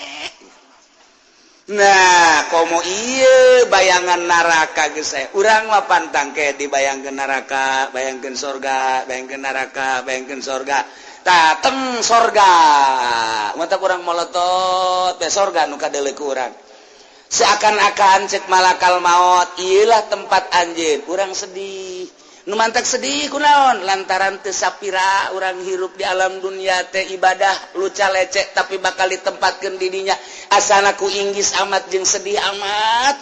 nah komo ieu bayangan neraka geus urang mah pantang ke dibayangkeun neraka bayangkeun surga bayangkeun neraka bayangkeun surga dateng surga mata urang molotot be surga nu kadeuleuk urang seakan-akan cek malakal maut iyalah tempat anjeun urang sedih nu mantak sedih kunaon lantaran teu sapira urang hirup di alam dunia teh ibadah luca lecek tapi bakal ditempatkeun di dinya asana ku inggis amat jeung sedih amat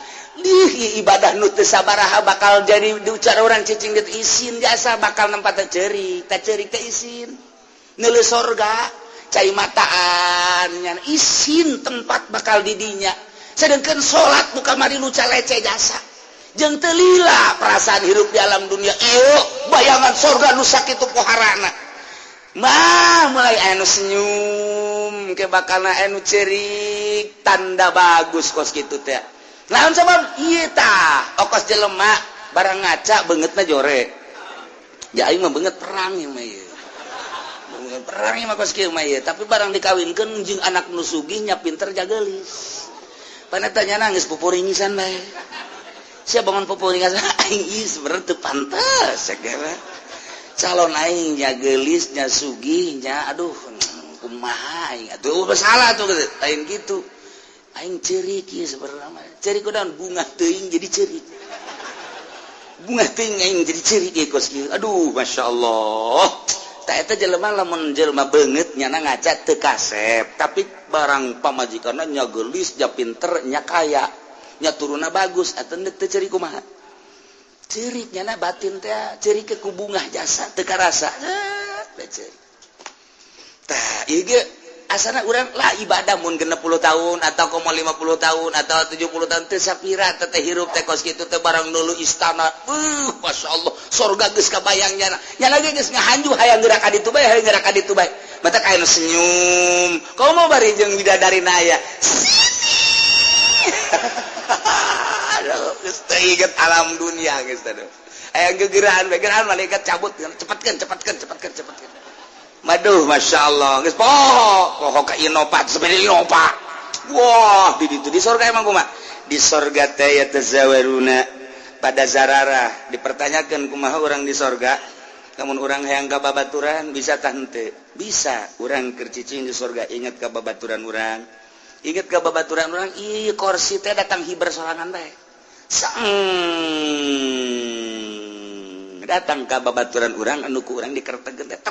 ibadah nu teu sabaraha bakal jadi diucar urang cicing geut isin jasa bakal nempat teh ceurik teh isin neuleuh surga cai mataan nyan isin tempat bakal di dinya sedangkan sholat bukan mari luca leceh jasa jeung teu lila perasaan hirup di alam dunia ieu bayangan surga nu sakitu poharana mah mulai anu senyum ke bakalna anu ceurik tanda bagus kos kitu teh naon sabab ieu tah okos jelema barang ngaca beungeutna jore ya aing mah beungeut perang ieu mah ieu beungeut perang ieu mah kos kieu mah ieu tapi barang dikawinkeun jeung anak nu sugih nya pinter jageulis panetanya nangis pupuringisan bae sia bangun pupuringisan aing ieu sebenarnya teu pantes segala calon aing nya geulis nya sugih nya aduh kumaha aing atuh salah tuh lain gitu aing ceurik ieu sebenarnya mah ceurik kunaon bunga teuing jadi ceurik bunga teuing aing jadi ceurik ieu kos kieu aduh masyaallah tah eta jelema lamun jelema beungeut nyana ngaca teu kasep tapi barang pamajikanna nya geulis nya pinter nya kaya nya turuna bagus atuh teu ceurik kumaha ceurik nyana batin teh ceurik ku bungah jasa teu karasa teh ceurik tah ieu ge asana urang lah ibadah mun 60 tahun atau komo 50 tahun atau 70 tahun teu sapira teh hirup teh kos kitu teh barang nulu istana masyaallah surga geus kabayang nyana ge geus ngahanju hayang gerak ka ditu bae hayang gerak ka ditu bae mata aya senyum komo bari jeung bidadarina aya aduh geus teu inget alam dunia geus teh aya geugeuran malaikat cabut cepatkeun Maduh, masya Allah, guys, poho ka inopat, sebenarnya inopat. Wah, di surga emang kumaha? Di surga teh ya tazawaruna pada zararah. Dipertanyakan kumaha orang di surga. Namun orang hayang ka babaturan bisa tah henteu? Bisa. Urang keur cicing di surga ingat ka babaturan urang. Ingat ka babaturan urang, ieu kursi teh datang hiber sorangan bae. Datang ka babaturan urang anu ku urang dikertegeun teh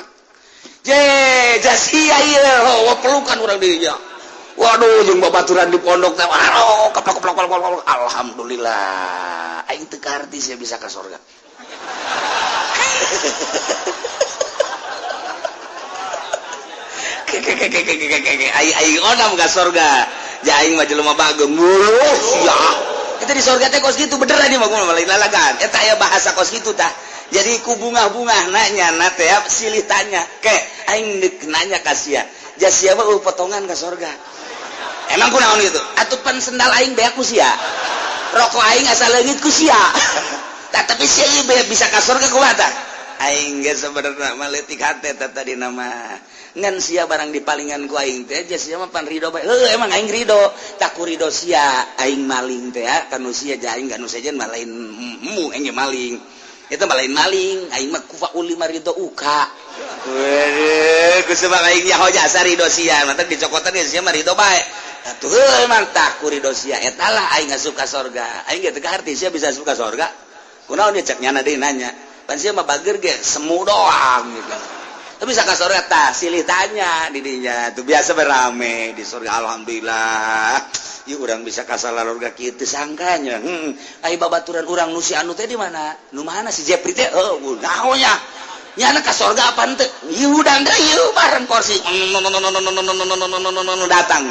jasia ieu pelukan urang dinya. Waduh jeung babaturan di pondok teh waduh keplok alhamdulillah aing teu karti sia bisa ka surga. Aing onam ka surga. Ja aing mah jelema bagem mulus ya. Kita di surga teh kos kitu beneran ieu mah kumaha lalagan. Eta aya bahasa kos kitu tah. jadi ku bunga-bunga nanya teh silih tanya ke aing nanya ka sia jas sia mah potongan ka surga emang kunaon gitu atuh pan sendal aing beak ku sia rokok aing asal leungit ku sia tapi sia bisa ka surga kumaha tah aing ge sabenerna mah leutik hate tadi nama ngan sia barang dipalingan ku aing teh jas sia mah pan ridho bae emang aing ridho tak ku ridho sia aing maling teh kanu sia ja aing anu sejen mah lain mu aing maling itu lain maling aing mah kufaul lima ridho uka weuh ku sebab aing nyaho jasa ridho sia mah teh dicokotan ge sia mah ridho bae atuh heuh emang tak ku ridho sia eta lah aing asup ka surga aing ge teu arti sia bisa asup ka surga kunaon dia cek nyana deui nanya pan sia mah bager ge semu doang gitu tapi bisa ka surga tah silih tanya di dinya tuh biasa berame di surga alhamdulillah ieu urang bisa ka surga kitu sangkanya ai babaturan urang nu si anu teh di mana nu mana si Jepri teh naonnya nyana ka surga apaan teh ieu udang da ieu bareng kursi datang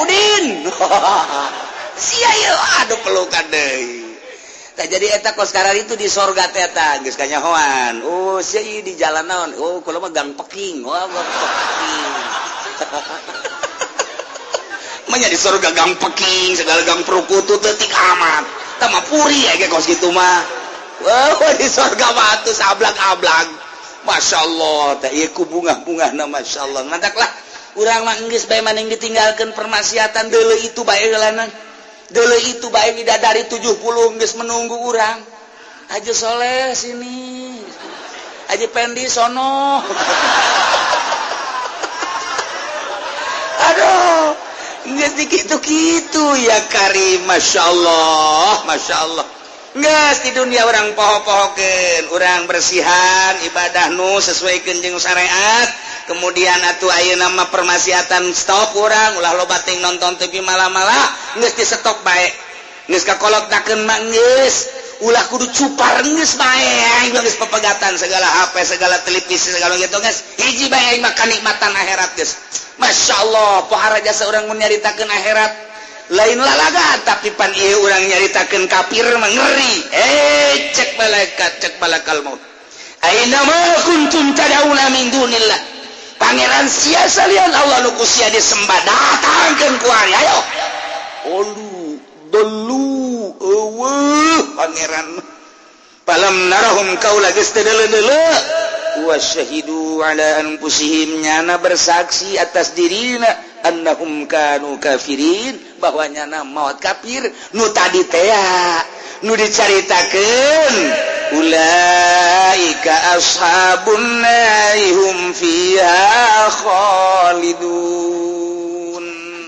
Udin sia ieu aduh pelukan deui tak jadi eta kos karar itu di sorga teh eta geus kanyahoan sia ieu di jalan naon kula mah gang peking gang peking manya di sorga gang peking segala gang perukutu teutik amat tah mah puri aya kos kitu mah di sorga mah atuh saablag-ablag masyaallah teh ieu ku bunga-bungana masyaallah mantaklah urang mah geus bae maning ditinggalkeun permaksiatan deuleu itu bae heulanan dulu itu baik bidadari 70 geus menunggu urang Haji Soleh sini Haji Pendi sono aduh geus dikitu-kitu ya Karim Masya Allah geus di dunia orang poho-pohokeun urang bersihan ibadah nu sesuaikeun jeung syariat kemudian atuh ayeuna mah permaksiatan stop urang ulah loba ting nonton TV malam-malam geus di stop bae geus kakolotnakeun mah geus ulah kudu cupar geus bae geus pepegatan segala HP segala televisi segala gitu geus hiji bae aing mah kanikmatan akhirat geus masyaallah pohara jasa urang mun nyaritakeun akhirat lain lalaga tapi pan ieu urang nyaritakeun kafir mah ngeri cek malakal maut aina ma kuntum tad'una min dunillah Pangeran sia salian Allah nu sia disembah datangkeun ku ari ayo dulu pangeran palam narahum kaula geus teu deuleu wa syahidu ala anfusihim nyana bersaksi atas dirina annahum kanu kafirin bahwa nyana maot kafir nu tadi teh nu dicaritakeun ulaika ashabun nari hum fiha khalidun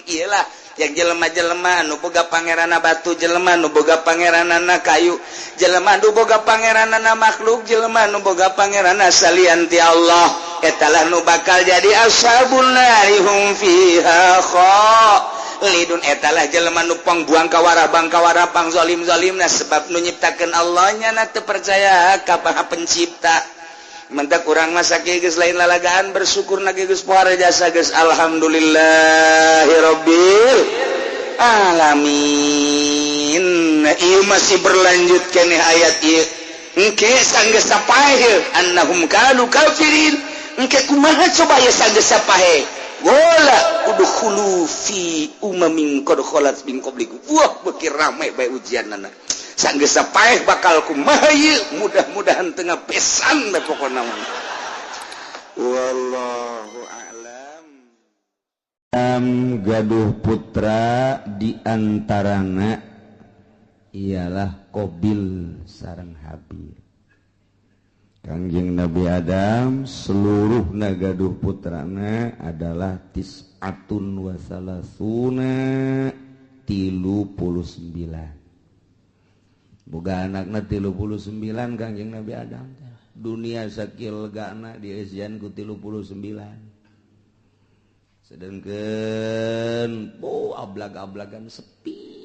iyalah yang jelema-jelema nu boga pangeranna batu jelema nu boga pangeranna kayu jelema nu boga pangeranna makhluk jelema nu boga pangeranna salian ti Allah etalah nu bakal jadi ashabun nari hum fiha lidun etalah jelema nu pangbuang kawara pang zalim-zalimna sebab nu nyiptakeun Allah nya na teu percaya ka pencipta mentak urang mah sakieu geus lain lalagaan bersyukur na geus pohara jasa geus alhamdulillahirabbil alamin ieu masih berlanjut keneh ayat ieu engke sanggeus sapahe annahum kanu kafirin engke kumaha coba ya sanggeus sapahe wala udkhulu fi umamin qad khalat min qablikum wah beuki rame bae ujianna sanggeus sapaeh bakal kumaha ieu mudah-mudahan teu ngapesan bae pokona wallahu a'lam gaduh putra di antarana ialah Qabil sareng Habil Kangjeng Nabi Adam seluruh nagaduh putrana adalah tis'atun wa salasuna 39 boga anakna 39 Kangjeng Nabi Adam dunia sakil legana diesian ku 39 sedengkeun ablag-ablagan sepi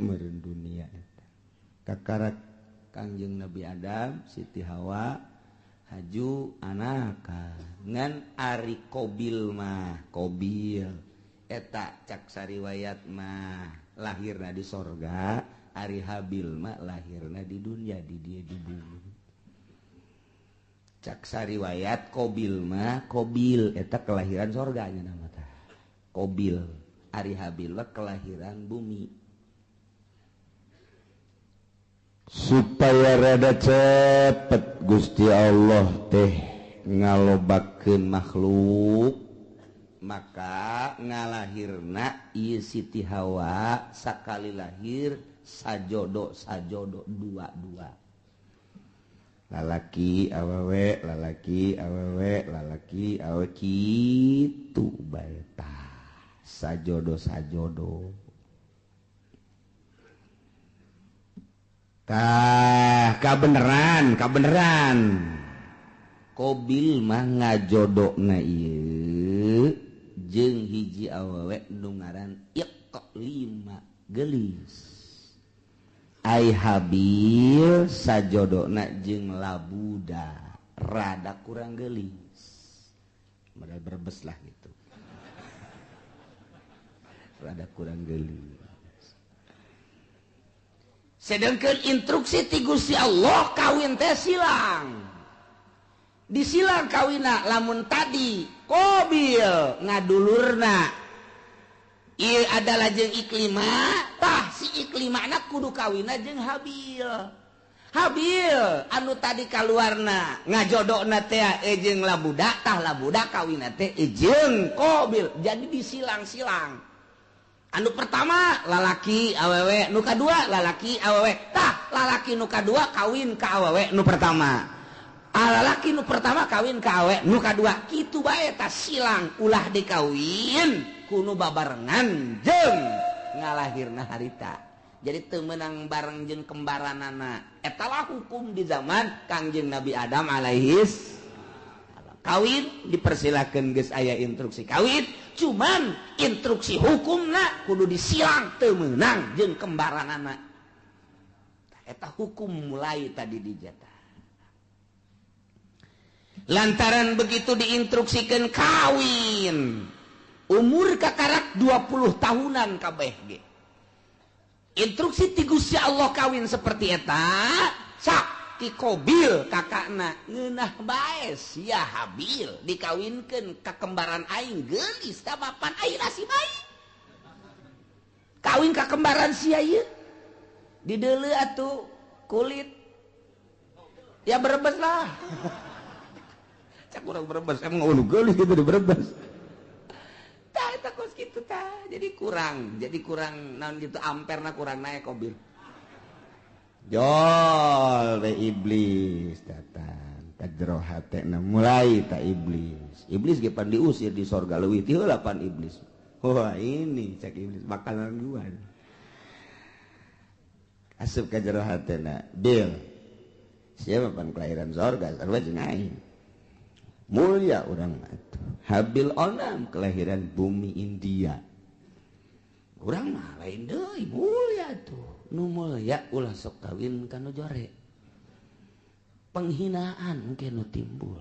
meureun dunia eta kakarak Kangjeng Nabi Adam Siti Hawa haju anaka ngan ari Qabil mah Qabil eta cak sariwayat mah lahirna di sorga Ari Habil mah lahirna di dunia di dia di bumi. Cak sariwayat Qabil mah Qabil eta kelahiran sorganya nama tah. Qabil Ari Habil mah kelahiran bumi. Supaya rada cepet Gusti Allah teh ngalobakeun makhluk maka ngalahirna ieu Siti Hawa sakali lahir sajodo dua lalaki awewe lalaki awe kitu bae tah sajodo tah kabeneran Qabil mah ngajodona ieu jeung hiji awewe nu ngaran Iqlima gelis Ai Habil sajodona jeung Labuda rada kurang gelis modal berbes lah gitu rada kurang gelis sedangkan instruksi ti Gusti Allah kawin teh silang disilang kawina lamun tadi Qabil ngadulurna ieu adalah jeung Iklimah tah si Iklimana kudu kawina jeung Habil anu tadi kaluarna ngajodona teh jeung Labuda tah Labuda kawina teh jeung Qabil jadi disilang-silang anu pertama lalaki awewe nu kadua lalaki awewe tah lalaki nu kadua kawin ka awewe nu pertama lalaki nu pertama kawin ka awewe nu kadua kitu bae tah silang ulah dikawin kuno babarengan jeung ngalahirna harita jadi teu meunang bareng jeung kembaranana etalah hukum di zaman Kangjeng Nabi Adam alaihis kawin dipersilakeun geus aya instruksi kawin cuman instruksi hukumna kudu disilang teu meunang jeung kembaranana eta hukum mulai tadi dijatah lantaran begitu diinstruksikeun kawin umur kakarak 20 tahunan kabeh ge. Instruksi ti Gusti Allah kawin seperti eta, sak ti Qabil kakakna ngeunah bae sia Habil dikawinkeun ka kembaran aing geulis ka bapan ayeuna si bayi. Kawin ka kembaran sia ieu. Dideuleu atuh kulit. Ya berebes lah. Cak urang berebes emang ulu geulis gitu di berebes. Kos gitu tah jadi kurang naon gitu amperna kurang naik Qabil jol we iblis datang ka jero hatena mulai ta iblis ge pan diusir di sorga leuwih ti heula pan iblis wah ini cak iblis makanan gua asup ka jero hatena bil siapa pan kelahiran sorga sarua jeung aing mulia urang atuh Habil onam kelahiran bumi India urang mah lain deui mulia tuh nu mulia ulah sok kawin kana jore penghinaan engke nu timbul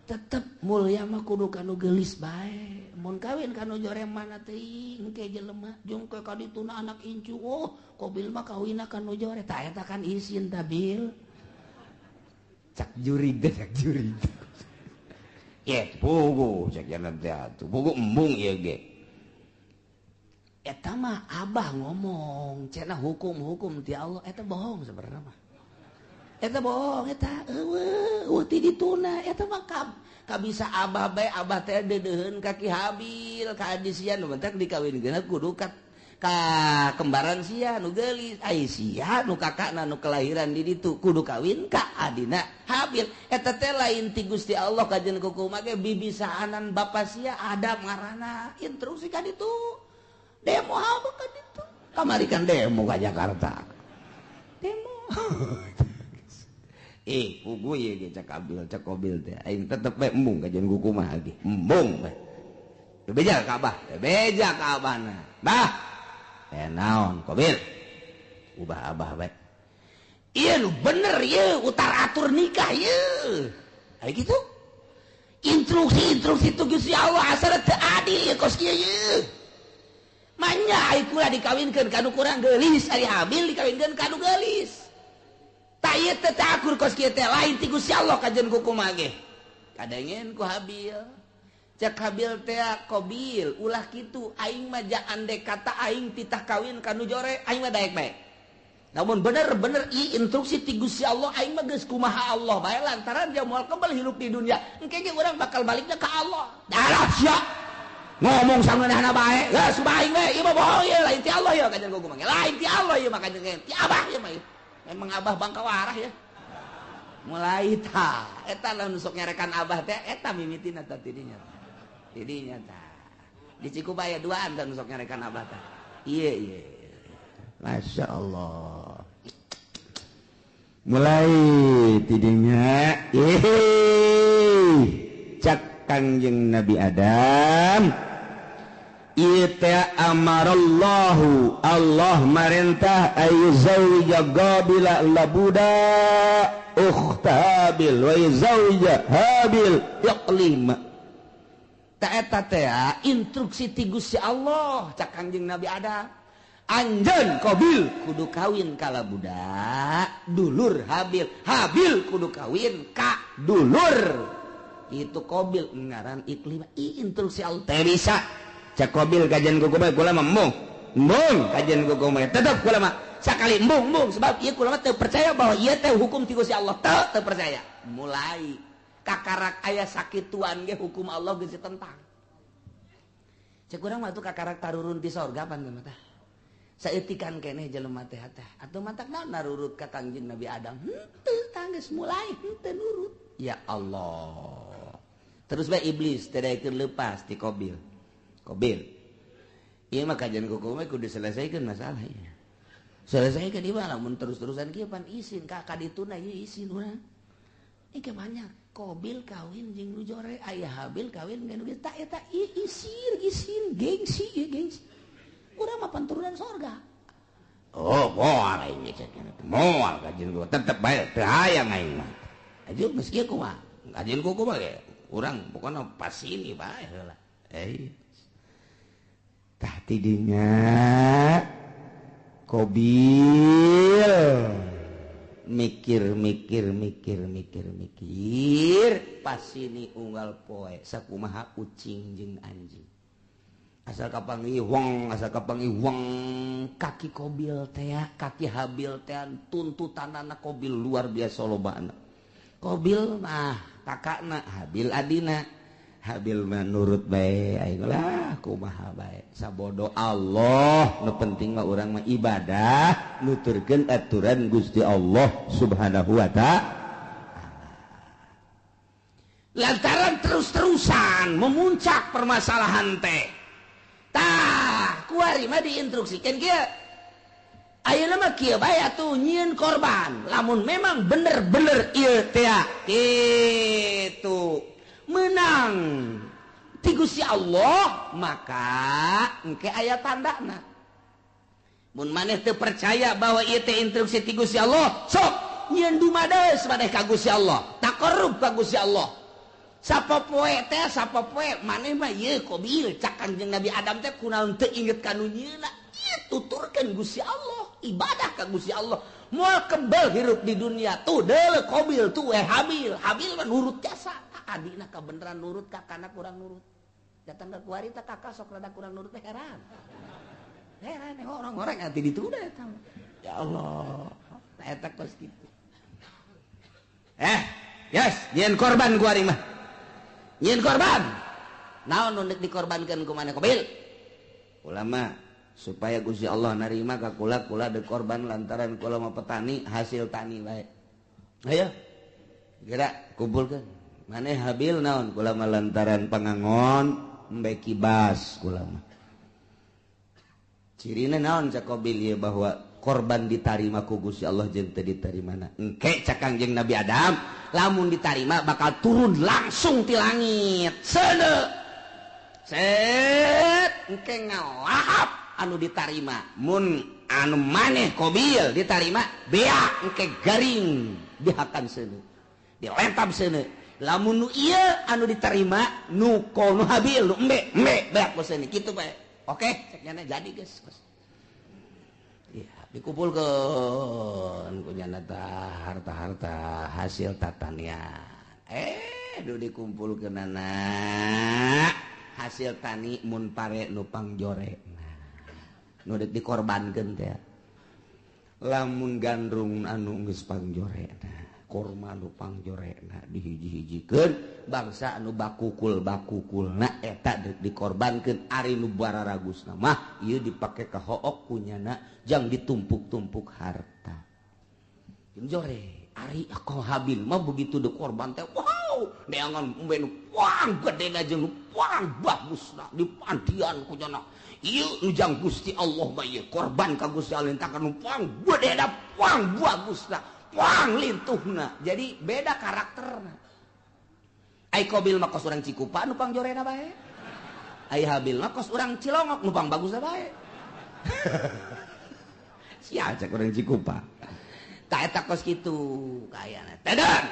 tetep mulia mah kudu kanu geulis bae mun kawin kanu jore mana teuing engke jelema jeung ke kadituna anak incu oh Qabil mah kawinna kanu jore tah eta kan isin tabil cak jurig ya pugu cek jangan jatuh pugu embung ya ge eta mah abah ngomong cenah hukum ti Allah eta bohong sebenarnya mah eta bohong eta eueuh ti dituna eta mah kabisa abah bae abah teh deudeuheun ka Ki Habil ka adisian nu mentek dikawinkeun kudu ka kembaran sia nu geulis ai sia nu kakakna nu kelahiran di ditu kudu kawin ka adina Habil eta teh lain ti Gusti Allah kajeun kumaha ge bibisaanan bapa sia Adam ngaranna instruksi ka ditu demo apa ka ditu kamari kan demo ka Jakarta demo pugu ieu ge cak Qabil teh aing tetep bae embung kajeun kumaha ge embung bae beja ka abahna bah naon Qabil ubah abah bae iya lu bener ya utar atur nikah ya kayak gitu instruksi itu Gusti Allah asal teu adil ya kos kieu ya manya ai kula dikawinkeun kanu kurang geulis ari Habil dikawinkeun kanu geulis ta ieu teh takur kos kieu teh lain ti Gusti Allah kajen ku kumaha ge kadengen ku Habil cek Habil teh Qabil ulah kitu aing mah ja ande kata aing titah kawin kanu jore aing mah daek bae namun bener-bener instruksi ti Gusti Allah aing mah geus kumaha Allah bae lantaran dia moal kembali hidup di dunia engke ge urang bakal baliknya ka Allah dalah sia ngomong sangeunahna bae geus bae we ieu mah bohong ieu lain ti Allah ya kajen ku kumaha lain ti Allah ieu mah kajen ti Abah ieu mah memang Abah bangka warah ya mulai ta eta lamun sok nyarekan Abah teh eta mimitina teh tidinya tah di Cikubaya duaan dan sok nyarekan Abah teh iya Masya Allah mulai tidinya cak Kangjeng Nabi Adam ita amarallahu Allah marintah ayyuzawija Qabila labuda ukhtabil wa yuzawija Habil yaqlima ta eta teh instruksi ti Gusti Allah cak Kangjeng Nabi Adam anjeun Qabil kudu kawin ka labuda dulur Habil kudu kawin ka dulur itu Qabil ngaran iklim instruksi Allah teh bisa cak Qabil kajian kukumah kula mah mung kajian kukumah tetep kula mah sakali mung sebab ieu kula mah teu percaya bahwa ieu teh hukum ti Gusti Allah teu percaya mulai kakarak aya sakituan ge hukum Allah geus ditentang cek urang mah tuh kakarak tarurun ti sorga pan teh saeutikan keneh jelema teh atuh mantak naon narurut ka Kangjeng Nabi Adam henteu tanggeus mulai henteu nurut ya Allah terus bae iblis teh daekeun leupas ti Qabil ieu mah kajian kukumah kudu selesaikeun masalahnya selesaikeun ieu mah lamun terus-terusan kieu pan isin ka kadituna ieu isin urang engke banyak Qabil kawin jeung nu jore aya Habil kawin jeung nu ta eta isin gengsi urang mah panturunan sorga oh moal aing cenah moal kajian ku tetep bae teu hayang aing mah ajeun geus kieu kumaha kajian kukumah ge urang pokona pas ini bae heula tah tidinya Qabil mikir pas ini unggal poe sakumaha ucing jeung anjing asal kapangiwang kaki Qabil teh kaki Habil teh tuntutanana Qabil luar biasa lobana Qabil mah kakakna Habil adina Habil mah nurut bae aing lah kumaha bae sabodo Allah nu penting mah urang mah ibadah nuturkeun aturan Gusti Allah Subhanahu wa ta'ala lantaran terus-terusan memuncak permasalahan teh tah kuari mah diinstruksikeun kieu ayeuna mah kieu bae atuh nyieun korban lamun memang bener-bener ieu teh kitu menang ti Gusti Allah maka engke aya tandana mun maneh teu percaya bahwa ieu teh instruksi ti Gusti Allah sok nyieun dumades maneh ka Gusti Allah taqarrub ka Gusti Allah sapopoe maneh mah ieu Qabil cak Kangjeng Nabi Adam teh kunaon teu inget kanu nyieunna ieu tuturkeun Gusti Allah ibadah ka Gusti Allah moal kembal hirup di dunia tuh deuleu Qabil tuh Habil mah nurut jasa adina kabeneran nurut kakana kurang nurut datang ke kuari tak kakak sok rada kurang nurut heran orang-orang nanti dituda eta ya Allah eta kos kitu nyieun korban kuari mah nyieun korban naon nu dikorbankeun ku maneh Qabil ulama supaya Gusti Allah narima ka kula de korban lantaran kula mah petani hasil tani bae ayo gerak kumpulkeun maneh Habil naon kula mah lantaran pangangon embe kibas kula mah cirina naon cak Qabil ieu bahwa korban ditarima ku Gusti Allah jeung teu ditarimana engke cak Kangjeng Nabi Adam lamun ditarima bakal turun langsung ti langit seuneu set engke ngalahap anu ditarima mun anu maneh Qabil ditarima bea engke garing dihakan seuneu dilentam seuneu lamun nu ieu anu diterima nu kono Habil nu embe beak boseni kitu bae oke ceknya jadi guys ya dikumpulkan kunyana harta-harta hasil tatanian dikumpulkan anak hasil tani mun pare nupang jore nu dikorbankan teh lamun gandrung anu geus pangjorena korma nu pangjorena dihiji-hijikeun bangsa anu bakukulna eta dikorbankeun ari nu bararagusna mah ieu dipake ka hook kunyana jang ditumpuk-tumpuk harta jore ari ako habil mah begitu dikorban teh wow neangan umbe nu puang gedena jeung nu puang bagusna dipandian kunyana ieu nu jang Gusti Allah mah ieu korban ka Gusti Allah lintakan nu puang gedena puang bagusna puang lintuhna jadi beda karakterna ai Qabil mah kos urang Cikupa nu pangjorena bae ai Habil mah kos urang Cilongok nu pang bagusna bae sia cek urang Cikupa tak eta kos kitu kayana tedan